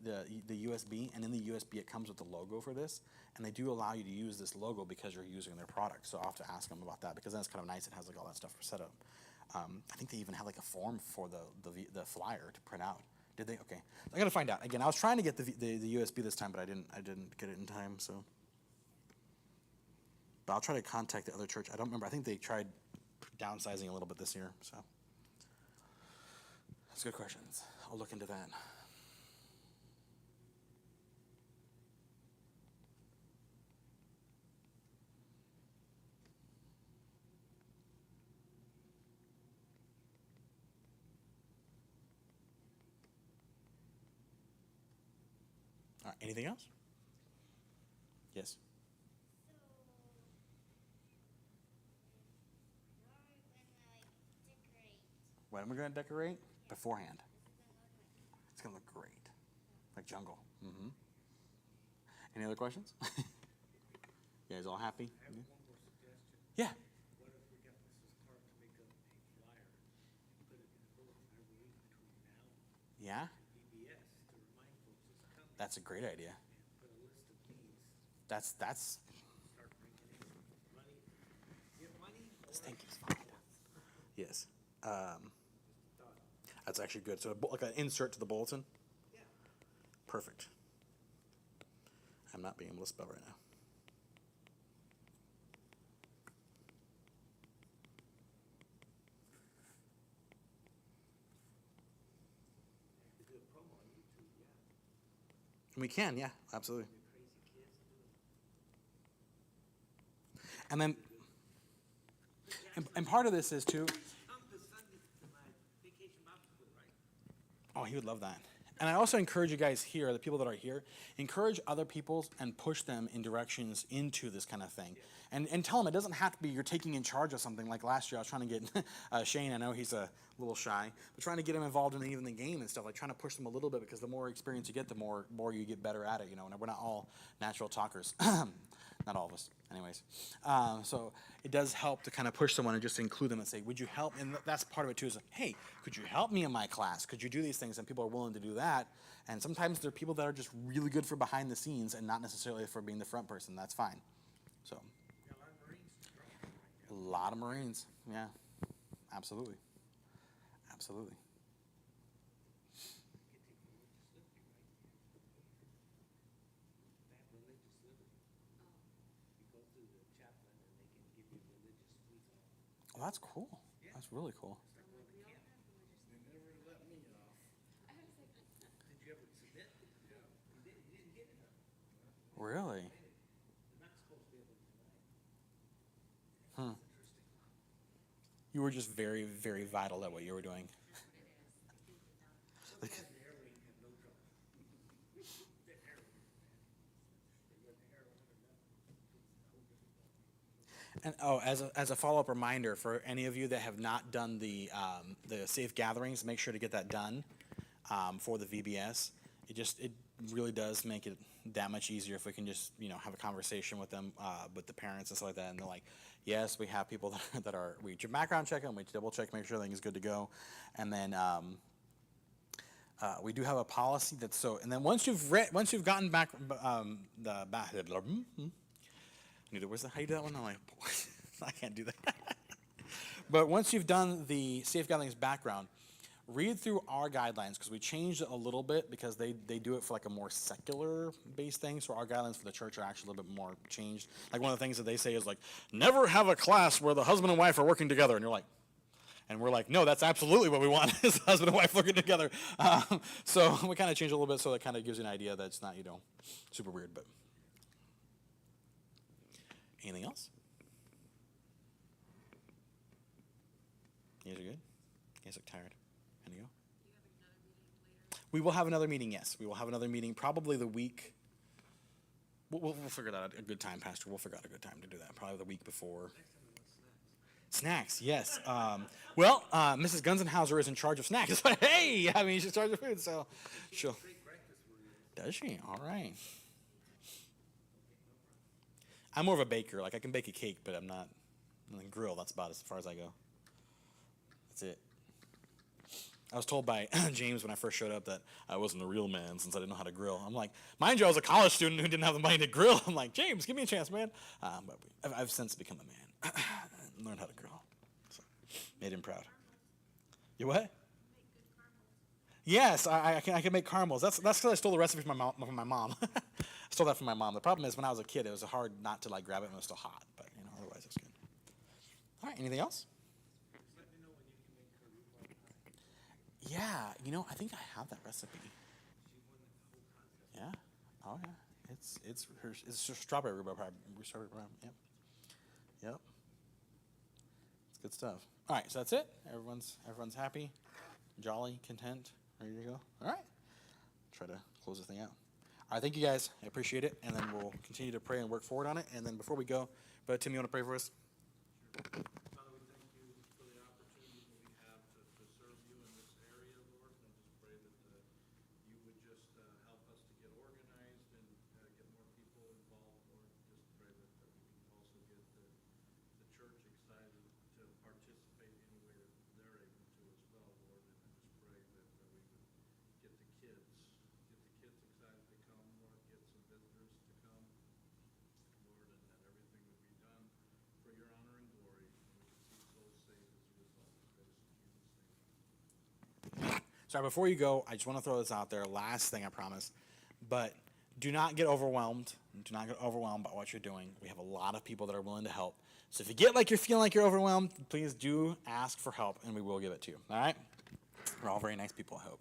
USB, and in the USB it comes with the logo for this, and they do allow you to use this logo because you're using their product. So I'll have to ask them about that because then it's kind of nice. It has like all that stuff set up. I think they even have like a form for the flyer to print out. Did they? Okay, I gotta find out. Again, I was trying to get the USB this time, but I didn't get it in time. So, but I'll try to contact the other church. I don't remember. I think they tried downsizing a little bit this year. So. That's good questions. I'll look into that. All right, anything else? Yes. When we're gonna decorate? Beforehand. It's gonna look great. Like jungle. Mm-hmm. Any other questions? You guys all happy? I have one more suggestion. Yeah. What if we got Mrs. Clark to make up a flyer and put it in the bulletin every week between now Yeah? and VBS to remind folks it's coming? That's a great idea. And put a list of needs, That's start bringing in money. Give money or thank you. Yes. That's actually good. So like an insert to the bulletin? yeah. Perfect. I'm not being able to spell right now. To do a promo on YouTube, yeah. We can, yeah, absolutely. The crazy kids do it. And then, and part of this is too, Come to Sunday to my vacation Bible school, right? oh, he would love that. And I also encourage you guys here, the people that are here, encourage other people and push them in directions into this kind of thing. And tell them it doesn't have to be you're taking in charge of something. Like last year, I was trying to get Shane, I know he's a little shy, but trying to get him involved in even the game and stuff, like trying to push them a little bit because the more experience you get, the more you get better at it, you know, and we're not all natural talkers. Not all of us, anyways. So it does help to kind of push someone and just include them and say, would you help? And that's part of it too is, hey, could you help me in my class? Could you do these things? And people are willing to do that. And sometimes there are people that are just really good for behind the scenes and not necessarily for being the front person. That's fine. So Got a lot of Marines to draw from right a now. lot of Marines. Yeah, absolutely. Absolutely. Get to religious liberty, right? They have religious liberty. You go through the chaplain and they can give you religious freedom. Well, that's cool. That's really cool. It's like going to camp. They never let me off. Did you ever submit? Yeah. You didn't get it, huh? Really? They're not supposed to be able to deny it. Hmm. It's interesting. You were just very, very vital at what you were doing. Sometimes the heroin have no trouble. The heroin, man. They got the heroin or nothing. It's a whole different ballgame. And as a follow-up reminder for any of you that have not done the safe gatherings, make sure to get that done for the VBS. It really does make it that much easier if we can just have a conversation with them, with the parents and stuff like that, and they're like, yes, we have people that are we background check them, we double check, make sure everything is good to go, and then we do have a policy that's so. And then once you've gotten back where's the how do you do that one? I'm like, I can't do that. But once you've done the safe gatherings background, read through our guidelines because we changed it a little bit because they do it for like a more secular based thing. So our guidelines for the church are actually a little bit more changed. Like one of the things that they say is like, never have a class where the husband and wife are working together. And you're like, and we're like, no, that's absolutely what we want is husband and wife working together. So we kind of changed a little bit so that kind of gives you an idea that it's not, super weird. But anything else? You guys are good? You guys look tired. Can you go? We will have another meeting, yes. We will have another meeting probably the week. We'll figure out a good time, Pastor. We'll figure out a good time to do that. Probably the week before. Snacks, yes. Mrs. Gunzenhauser is in charge of snacks. Hey, she's in charge of food, so she'll. Does she? All right. I'm more of a baker. Like I can bake a cake, but I'm not. And then grill. That's about as far as I go. That's it. I was told by James when I first showed up that I wasn't a real man since I didn't know how to grill. I'm like, mind you, I was a college student who didn't have the money to grill. I'm like, James, give me a chance, man. But I've since become a man and learned how to grill. So, made him proud. You what? Yes, I can make caramels. That's because I stole the recipe from my mom. I stole that from my mom. The problem is when I was a kid, it was hard not to like grab it when it was still hot. But otherwise it's good. All right, anything else? Let me know when you can make her rhubarb pie. Yeah, I think I have that recipe. She won the whole contest. Yeah. Oh yeah. It's strawberry rhubarb pie. Strawberry rhubarb. Yep. It's good stuff. All right, so that's it. Everyone's happy, jolly, content, ready to go. All right. Try to close this thing out. All right, thank you guys. I appreciate it, and then we'll continue to pray and work forward on it. And then before we go, Brother Tim, you want to pray for us? Father, we thank you for the opportunity that we have to serve you in this area, Lord. And I just pray that you would just help us to get organized and get more people involved, Lord. Just pray that we can also get the church excited to participate any way that they're able to as well, Lord. And I just pray that we would get the kids excited to come, Lord. Get some visitors to come, Lord, and that everything would be done for your honor and glory, and we can see souls saved as a result of this. In Jesus' name. Sorry, before you go, I just want to throw this out there. Last thing, I promise. But do not get overwhelmed. Do not get overwhelmed by what you're doing. We have a lot of people that are willing to help. So if you get like you're feeling like you're overwhelmed, please do ask for help, and we will give it to you. All right? We're all very nice people, I hope.